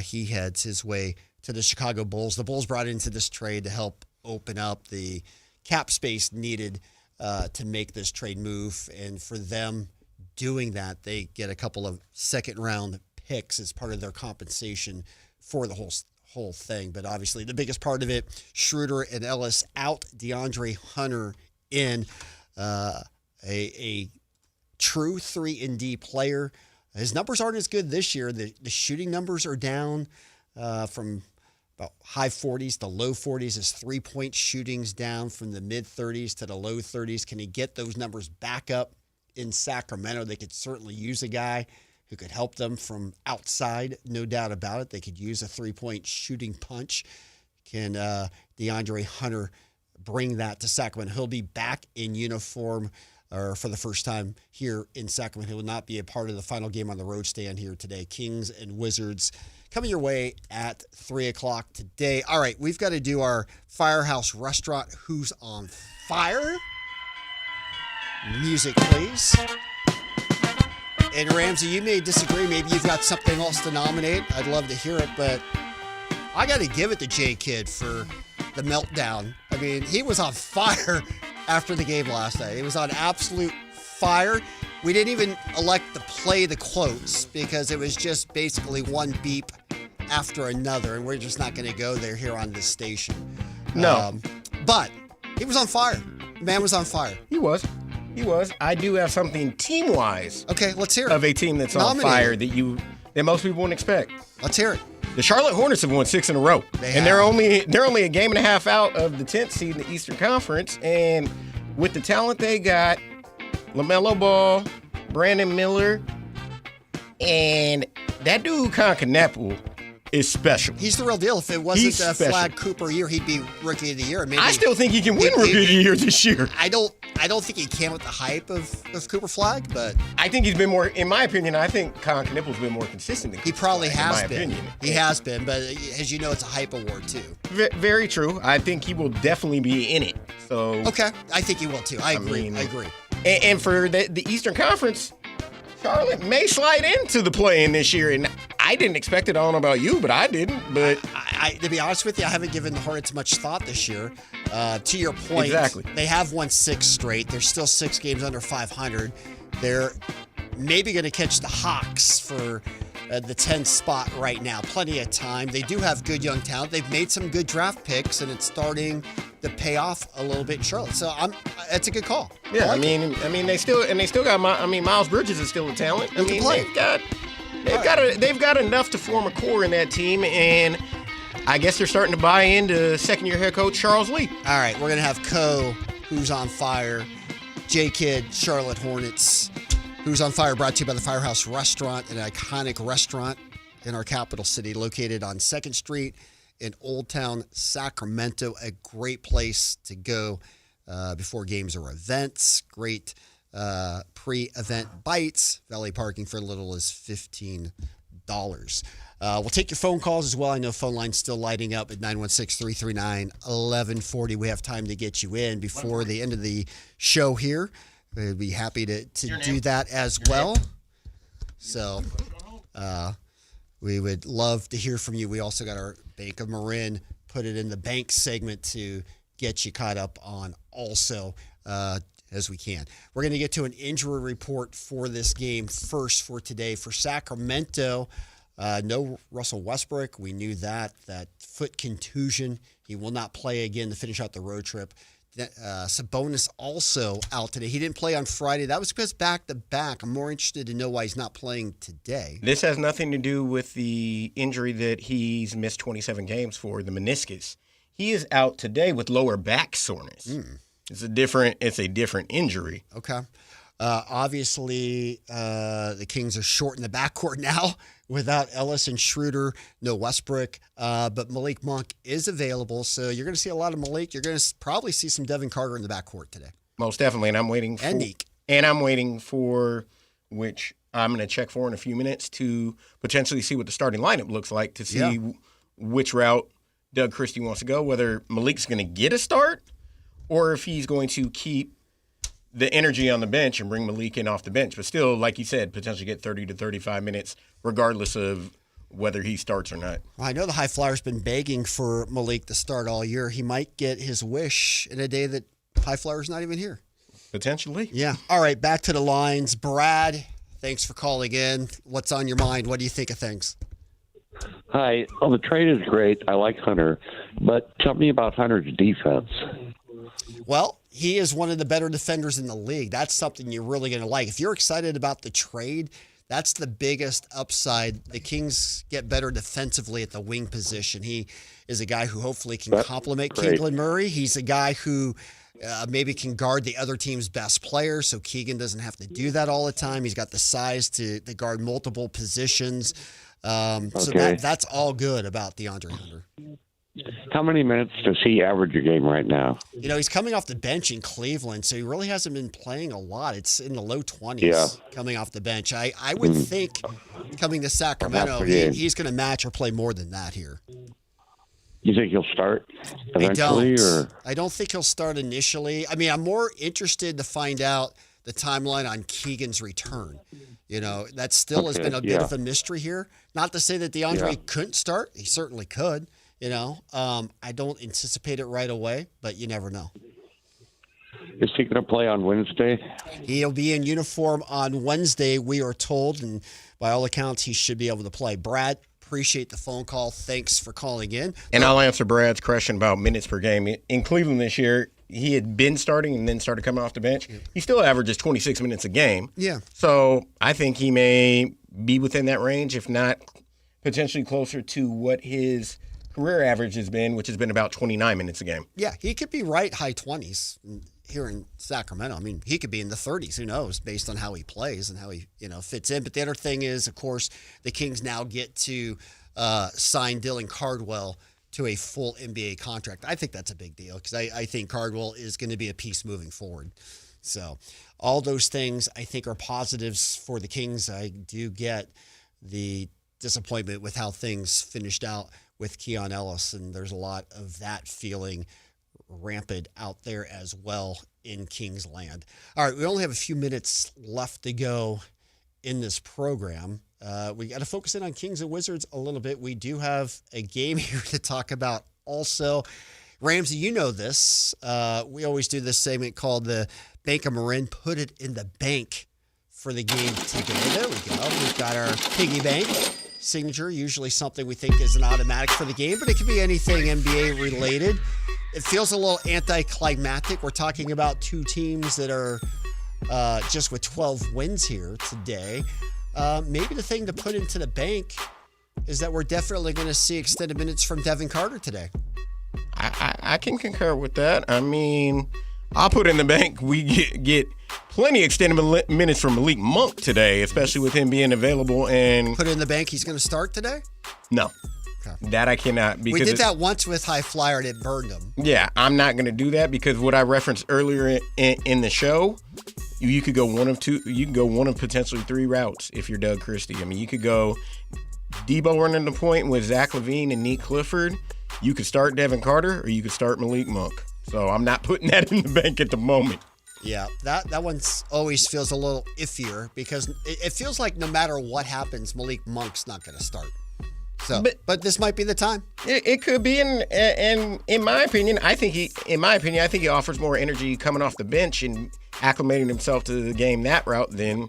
He heads his way to the Chicago Bulls. The Bulls brought into this trade to help open up the cap space needed to make this trade move, and for them doing that, they get a couple of second-round picks as part of their compensation for the whole thing. But obviously the biggest part of it, Schroeder and Ellis out, DeAndre Hunter in, a true 3-and-D player. His numbers aren't as good this year. The shooting numbers are down from about high 40s to low 40s. His three-point shooting's down from the mid-30s to the low 30s. Can he get those numbers back up in Sacramento? They could certainly use a guy who could help them from outside, no doubt about it. They could use a three-point shooting punch. Can DeAndre Hunter bring that to Sacramento? He'll be back in uniform for the first time here in Sacramento. He will not be a part of the final game on the road stand here today. Kings and Wizards coming your way at 3 o'clock today. All right, we've got to do our Firehouse Restaurant Who's on Fire. Music, please. And Ramsey, you may disagree. Maybe you've got something else to nominate. I'd love to hear it, but I got to give it to J-Kid for the meltdown. I mean, he was on fire after the game last night. He was on absolute fire. We didn't even elect to play the quotes because it was just basically one beep after another, and we're just not going to go there here on this station. No. But he was on fire. The man was on fire. He was. I do have something team-wise. Okay, let's hear it. Of a team that's on fire that most people wouldn't expect. Let's hear it. The Charlotte Hornets have won 6 in a row. They're only a game and a half out of the 10th seed in the Eastern Conference. And with the talent they got, LaMelo Ball, Brandon Miller, and that dude Concanapple is special. He's the real deal. If it wasn't a Flag Cooper year, he'd be Rookie of the Year. Maybe I still think he can win Rookie of the Year this year. I don't think he can with the hype of Cooper Flag, but I think he's been more, in my opinion, I think Concanipple's been more consistent than Cooper he probably Flag, has in my been. opinion. He has been, but as you know, it's a hype award too. Very true. I think he will definitely be in it. So okay, I think he will too. I agree. And for the Eastern Conference, Charlotte may slide into the play-in this year, and I didn't expect it. I don't know about you, but I didn't. But I to be honest with you, I haven't given the Hornets much thought this year. To your point, exactly. They have won 6 straight. They're still 6 games under 500. They're maybe going to catch the Hawks for the 10th spot right now. Plenty of time. They do have good young talent. They've made some good draft picks, and it's starting to pay off a little bit in Charlotte. So it's a good call. Yeah, I mean they still got Miles Bridges is still a talent. I mean they've got enough to form a core in that team, and I guess they're starting to buy into second-year head coach Charles Lee. All right, we're gonna have Who's on Fire, J-Kid, Charlotte Hornets. Who's on Fire brought to you by the Firehouse Restaurant, an iconic restaurant in our capital city located on 2nd Street in Old Town, Sacramento. A great place to go before games or events. Great pre-event bites. Valet parking for as little as $15. We'll take your phone calls as well. I know phone line's still lighting up at 916-339-1140. We have time to get you in before the end of the show here. We'd be happy to do that as well. So we would love to hear from you. We also got our Bank of Marin, put it in the bank segment to get you caught up on also as we can. We're going to get to an injury report for this game first for today. For Sacramento, no Russell Westbrook. We knew that foot contusion. He will not play again to finish out the road trip. Sabonis also out today. He didn't play on Friday. That was because back-to-back. I'm more interested to know why he's not playing today. This has nothing to do with the injury that he's missed 27 games for, the meniscus. He is out today with lower back soreness. It's a different injury. Okay. Obviously, the Kings are short in the backcourt now without Ellis and Schroeder, no Westbrook. But Malik Monk is available, so you're going to see a lot of Malik. You're going to probably see some Devin Carter in the backcourt today. Most definitely, and I'm waiting for Neek. And I'm waiting for, which I'm going to check for in a few minutes, to potentially see what the starting lineup looks like to see which route Doug Christie wants to go, whether Malik's going to get a start or if he's going to keep the energy on the bench and bring Malik in off the bench. But still, like you said, potentially get 30 to 35 minutes regardless of whether he starts or not. Well, I know the High Flyers been begging for Malik to start all year. He might get his wish in a day that High Flyers not even here. Potentially. Yeah. All right, back to the lines. Brad, thanks for calling in. What's on your mind? What do you think of things? Hi. Well, the trade is great. I like Hunter. But tell me about Hunter's defense. Well, he is one of the better defenders in the league. That's something you're really going to like. If you're excited about the trade, that's the biggest upside. The Kings get better defensively at the wing position. He is a guy who hopefully can complement Keegan Murray. He's a guy who maybe can guard the other team's best players, so Keegan doesn't have to do that all the time. He's got the size to guard multiple positions. So that's all good about DeAndre Hunter. How many minutes does he average a game right now? You know, he's coming off the bench in Cleveland, so he really hasn't been playing a lot. It's in the low 20s coming off the bench. I would think coming to Sacramento, he's going to match or play more than that here. You think he'll start eventually? I don't think he'll start initially. I mean, I'm more interested to find out the timeline on Keegan's return. You know, that still has been a bit of a mystery here. Not to say that DeAndre couldn't start. He certainly could. You know, I don't anticipate it right away, but you never know. Is he going to play on Wednesday? He'll be in uniform on Wednesday, we are told, and by all accounts, he should be able to play. Brad, appreciate the phone call. Thanks for calling in. And I'll answer Brad's question about minutes per game. In Cleveland this year, he had been starting and then started coming off the bench. He still averages 26 minutes a game. Yeah. So I think he may be within that range, if not potentially closer to what his career average has been, which has been about 29 minutes a game. Yeah, he could be right high 20s here in Sacramento. I mean, he could be in the 30s. Who knows, based on how he plays and how he fits in. But the other thing is, of course, the Kings now get to sign Dylan Cardwell to a full NBA contract. I think that's a big deal because I think Cardwell is going to be a piece moving forward. So all those things I think are positives for the Kings. I do get the disappointment with how things finished out with Keon Ellis, and there's a lot of that feeling rampant out there as well in Kings land. All right, we only have a few minutes left to go in this program. We got to focus in on Kings and Wizards a little bit. We do have a game here to talk about also. Ramsey, you know this. We always do this segment called the Bank of Marin, put it in the bank for the game today. There we go. We've got our piggy bank signature, usually something we think is an automatic for the game, but it could be anything NBA related. It feels a little anticlimactic. We're talking about two teams that are just with 12 wins here today. Maybe the thing to put into the bank is that we're definitely going to see extended minutes from Devin Carter today. I can concur with that. I mean, I'll put in the bank we get plenty extended minutes from Malik Monk today, especially with him being available. And put in the bank he's going to start today? No. That I cannot. Because we did that once with High Flyer and it burned them. Yeah, I'm not going to do that because what I referenced earlier in the show, you could go one of two. You can go one of potentially three routes if you're Doug Christie. I mean, you could go Debo running the point with Zach LaVine and Nick Clifford. You could start Devin Carter or you could start Malik Monk. So I'm not putting that in the bank at the moment. Yeah, that one always feels a little iffier because it feels like no matter what happens, Malik Monk's not going to start. So, but this might be the time. It could be, and in my opinion, I think he offers more energy coming off the bench and acclimating himself to the game that route than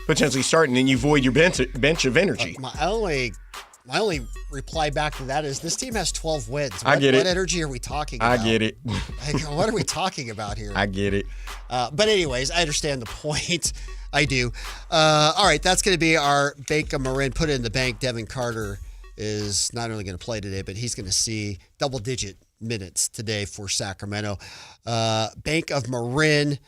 potentially starting, and you void your bench of energy. My only reply back to that is this team has 12 wins. I get it. What energy are we talking about? I get it. What are we talking about here? I get it. But anyways, I understand the point. I do. All right, that's going to be our Bank of Marin. Put it in the bank. Devin Carter is not only going to play today, but he's going to see double-digit minutes today for Sacramento. Bank of Marin,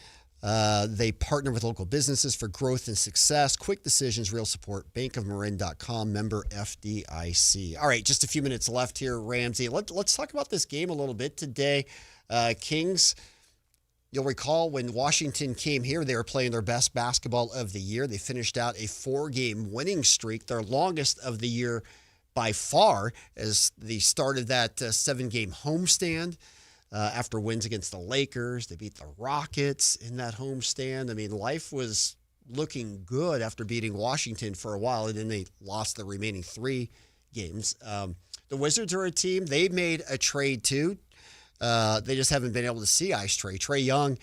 they partner with local businesses for growth and success. Quick decisions, real support. bankofmarin.com, member FDIC. All right, just a few minutes left here, Ramsey. Let's talk about this game a little bit today. Kings, you'll recall when Washington came here, they were playing their best basketball of the year. They finished out a 4-game winning streak, their longest of the year by far, as they started that 7-game homestand. After wins against the Lakers, they beat the Rockets in that homestand. I mean, life was looking good after beating Washington for a while, and then they lost the remaining 3 games. The Wizards are a team. They made a trade, too. They just haven't been able to see Ice Trae. Trae Young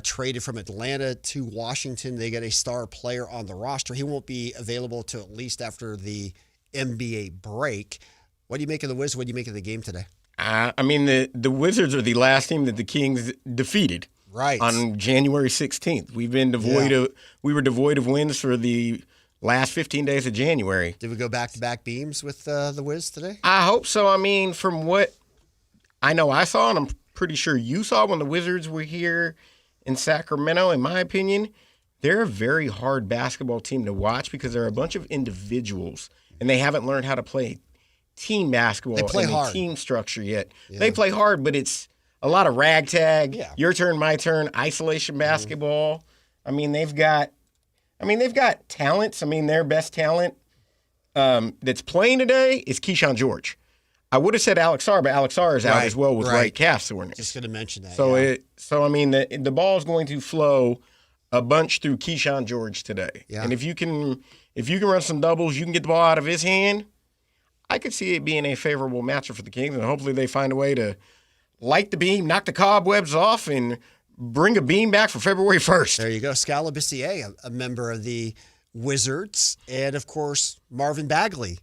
traded from Atlanta to Washington. They got a star player on the roster. He won't be available till at least after the NBA break. What do you make of the Wizards? What do you make of the game today? I mean, the Wizards are the last team that the Kings defeated. Right. On January 16th. We were devoid of wins for the last 15 days of January. Did we go back-to-back beams with the Wiz today? I hope so. I mean, from what I know I saw, and I'm pretty sure you saw when the Wizards were here in Sacramento, in my opinion, they're a very hard basketball team to watch because they're a bunch of individuals, and they haven't learned how to play team basketball. They play hard. Team structure yet. Yeah. They play hard, but it's a lot of ragtag, your turn, my turn, isolation basketball. Mm-hmm. I mean, they've got talents. I mean, their best talent that's playing today is Keyshawn George. I would have said Alex Sarr, but Alex Sarr is out as well with right calf soreness. Just going to mention that. So I mean, the ball is going to flow a bunch through Keyshawn George today. Yeah. And if you can run some doubles, you can get the ball out of his hand. I could see it being a favorable matchup for the Kings, and hopefully they find a way to light the beam, knock the cobwebs off, and bring a beam back for February 1st. There you go. Skal Labissière, a member of the Wizards, and, of course, Marvin Bagley,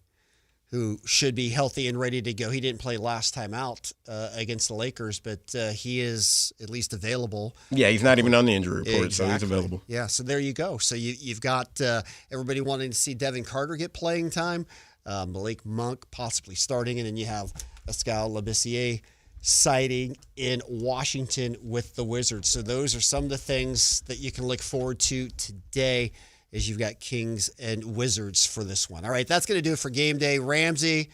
who should be healthy and ready to go. He didn't play last time out against the Lakers, but he is at least available. Yeah, he's not even on the injury report, so he's available. Yeah, so there you go. So you've got everybody wanting to see Devin Carter get playing time, Malik Monk possibly starting, and then you have Skal Labissière sighting in Washington with the Wizards. So those are some of the things that you can look forward to today as you've got Kings and Wizards for this one. All right, that's going to do it for game day. Ramsey,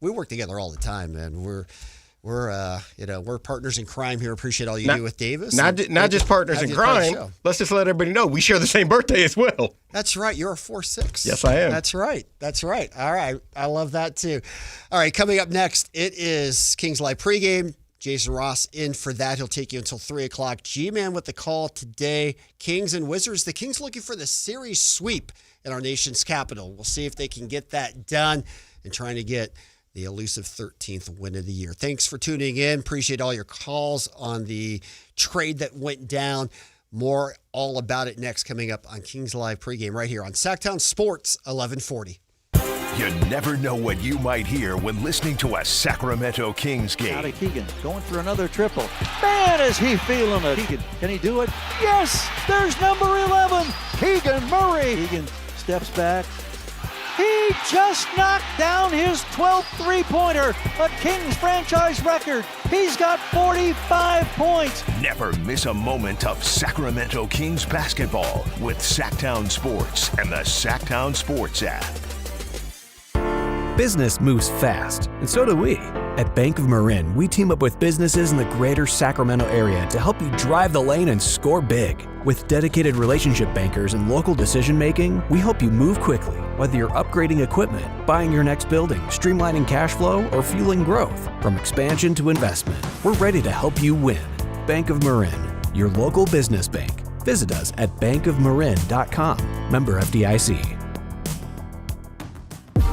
we work together all the time, man. We're partners in crime here. Appreciate all you do with Davis. Not just partners in crime. Let's just let everybody know we share the same birthday as well. That's right. You're a 4-6. Yes, I am. That's right. All right. I love that too. All right, coming up next, it is Kings Live pregame. Jason Ross in for that. He'll take you until 3 o'clock. G-Man with the call today. Kings and Wizards. The Kings looking for the series sweep in our nation's capital. We'll see if they can get that done and trying to get the elusive 13th win of the year. Thanks for tuning in. Appreciate all your calls on the trade that went down. More all about it next coming up on Kings Live pregame right here on Sactown Sports 1140. You never know what you might hear when listening to a Sacramento Kings game. Out of Keegan, going for another triple. Man, is he feeling it. Keegan, can he do it? Yes, there's number 11, Keegan Murray. Keegan steps back. He just knocked down his 12th three-pointer, a Kings franchise record. He's got 45 points. Never miss a moment of Sacramento Kings basketball with Sactown Sports and the Sactown Sports app. Business moves fast, and so do we. At Bank of Marin, we team up with businesses in the greater Sacramento area to help you drive the lane and score big. With dedicated relationship bankers and local decision making, we help you move quickly, whether you're upgrading equipment, buying your next building, streamlining cash flow, or fueling growth. From expansion to investment, we're ready to help you win. Bank of Marin, your local business bank. Visit us at bankofmarin.com. Member FDIC.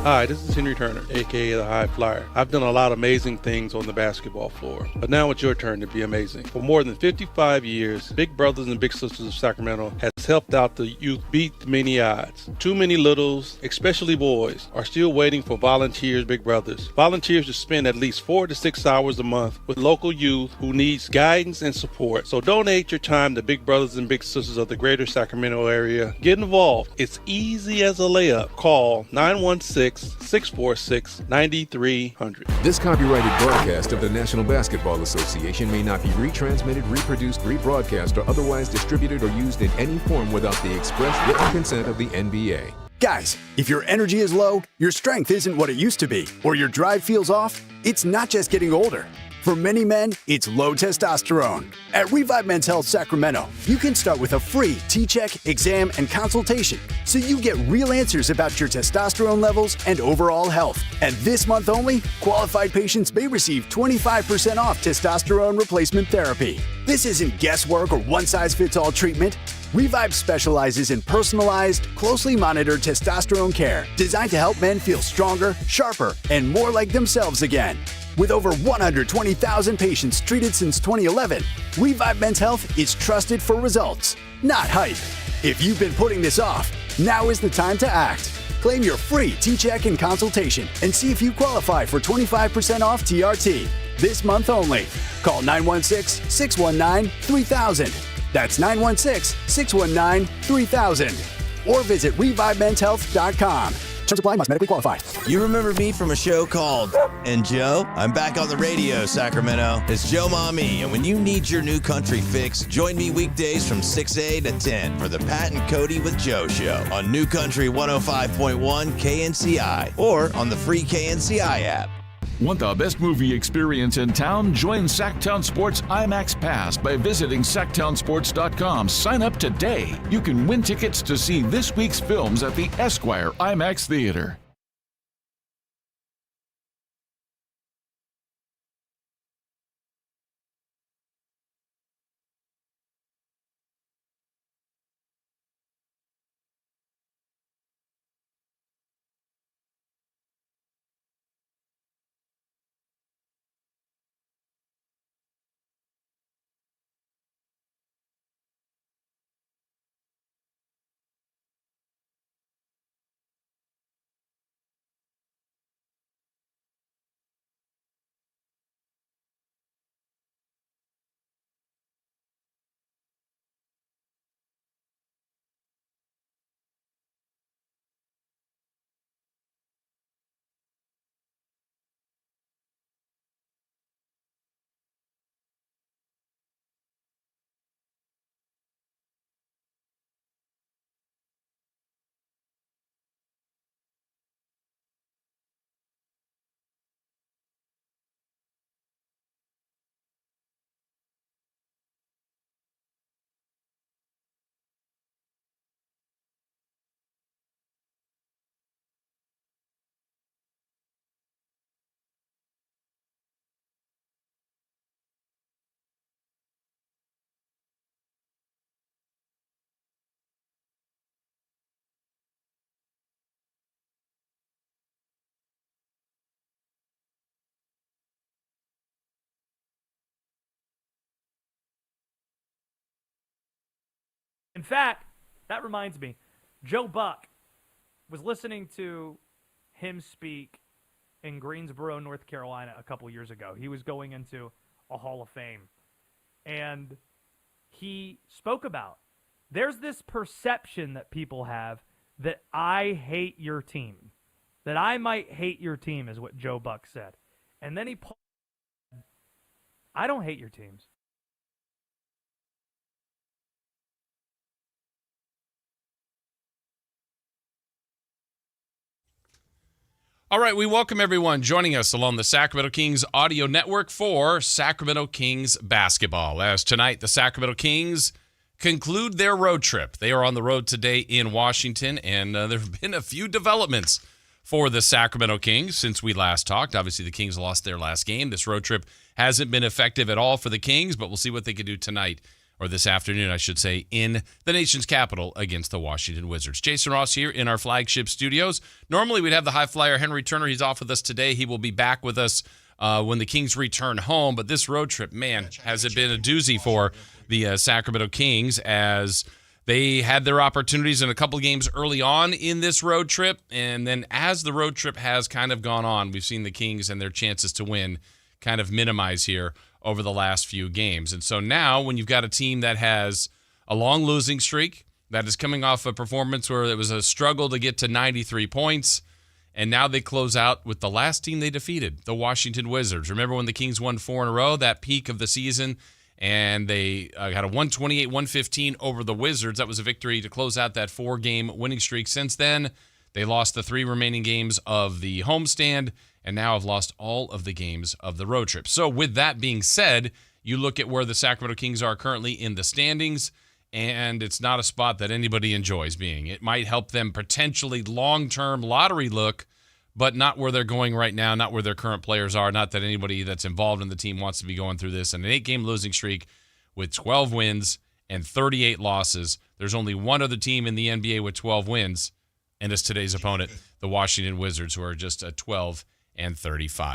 Hi, this is Henry Turner, aka the High Flyer. I've done a lot of amazing things on the basketball floor, but now it's your turn to be amazing. For more than 55 years, Big Brothers and Big Sisters of Sacramento has helped out the youth beat many odds. Too many littles, especially boys, are still waiting for volunteers, Big Brothers. Volunteers to spend at least 4 to 6 hours a month with local youth who needs guidance and support. So donate your time to Big Brothers and Big Sisters of the greater Sacramento area. Get involved. It's easy as a layup. Call 916-646-9300. This copyrighted broadcast of the National Basketball Association may not be retransmitted, reproduced, rebroadcast, or otherwise distributed or used in any form without the express written consent of the NBA. Guys, if your energy is low, your strength isn't what it used to be, or your drive feels off, it's not just getting older. For many men, it's low testosterone. At Revive Men's Health Sacramento, you can start with a free T-check, exam, and consultation so you get real answers about your testosterone levels and overall health. And this month only, qualified patients may receive 25% off testosterone replacement therapy. This isn't guesswork or one-size-fits-all treatment. Revive specializes in personalized, closely monitored testosterone care designed to help men feel stronger, sharper, and more like themselves again. With over 120,000 patients treated since 2011, Revive Men's Health is trusted for results, not hype. If you've been putting this off, now is the time to act. Claim your free T-check and consultation and see if you qualify for 25% off TRT this month only. Call 916-619-3000. That's 916-619-3000. Or visit ReviveMen'sHealth.com. Terms apply, must medically qualify. You remember me from a show called And Joe? I'm back on the radio, Sacramento. It's Joe Mami, and when you need your new country fix, join me weekdays from 6A to 10 for the Pat and Cody with Joe show on New Country 105.1 KNCI or on the free KNCI app. Want the best movie experience in town? Join Sactown Sports IMAX Pass by visiting SactownSports.com. Sign up today. You can win tickets to see this week's films at the Esquire IMAX Theater. In fact, that reminds me, Joe Buck was listening to him speak in Greensboro, North Carolina a couple years ago. He was going into a Hall of Fame. And he spoke about, there's this perception that people have that I hate your team. That I might hate your team is what Joe Buck said. And then he paused. I don't hate your teams. All right, we welcome everyone joining us along the Sacramento Kings audio network for Sacramento Kings basketball. As tonight, the Sacramento Kings conclude their road trip. They are on the road today in Washington, and there have been a few developments for the Sacramento Kings since we last talked. Obviously, the Kings lost their last game. This road trip hasn't been effective at all for the Kings, but we'll see what they can do tonight, or this afternoon, I should say, in the nation's capital against the Washington Wizards. Jason Ross here in our flagship studios. Normally, we'd have the high flyer Henry Turner. He's off with us today. He will be back with us when the Kings return home. But this road trip, man, has it been a doozy for the Sacramento Kings, as they had their opportunities in a couple of games early on in this road trip. And then as the road trip has kind of gone on, we've seen the Kings and their chances to win kind of minimize here over the last few games. And so now when you've got a team that has a long losing streak, that is coming off a performance where it was a struggle to get to 93 points, and now they close out with the last team they defeated, the Washington Wizards. Remember when the Kings won 4 in a row, that peak of the season, and they got a 128-115 over the Wizards. That was a victory to close out that 4-game winning streak. Since then, they lost the 3 remaining games of the homestand, and now have lost all of the games of the road trip. So with that being said, you look at where the Sacramento Kings are currently in the standings, and it's not a spot that anybody enjoys being. It might help them potentially long-term lottery look, but not where they're going right now, not where their current players are, not that anybody that's involved in the team wants to be going through this. And an 8-game losing streak with 12 wins and 38 losses. There's only one other team in the NBA with 12 wins, and it's today's opponent, the Washington Wizards, who are just a 12-35.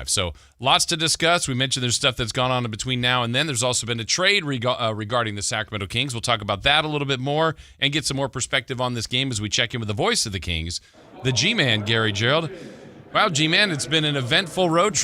So lots to discuss. We mentioned there's stuff that's gone on in between now and then. There's also been a trade regarding the Sacramento Kings. We'll talk about that a little bit more and get some more perspective on this game as we check in with the voice of the Kings, the G-Man, Gary Gerald. Wow, G-Man, it's been an eventful road trip.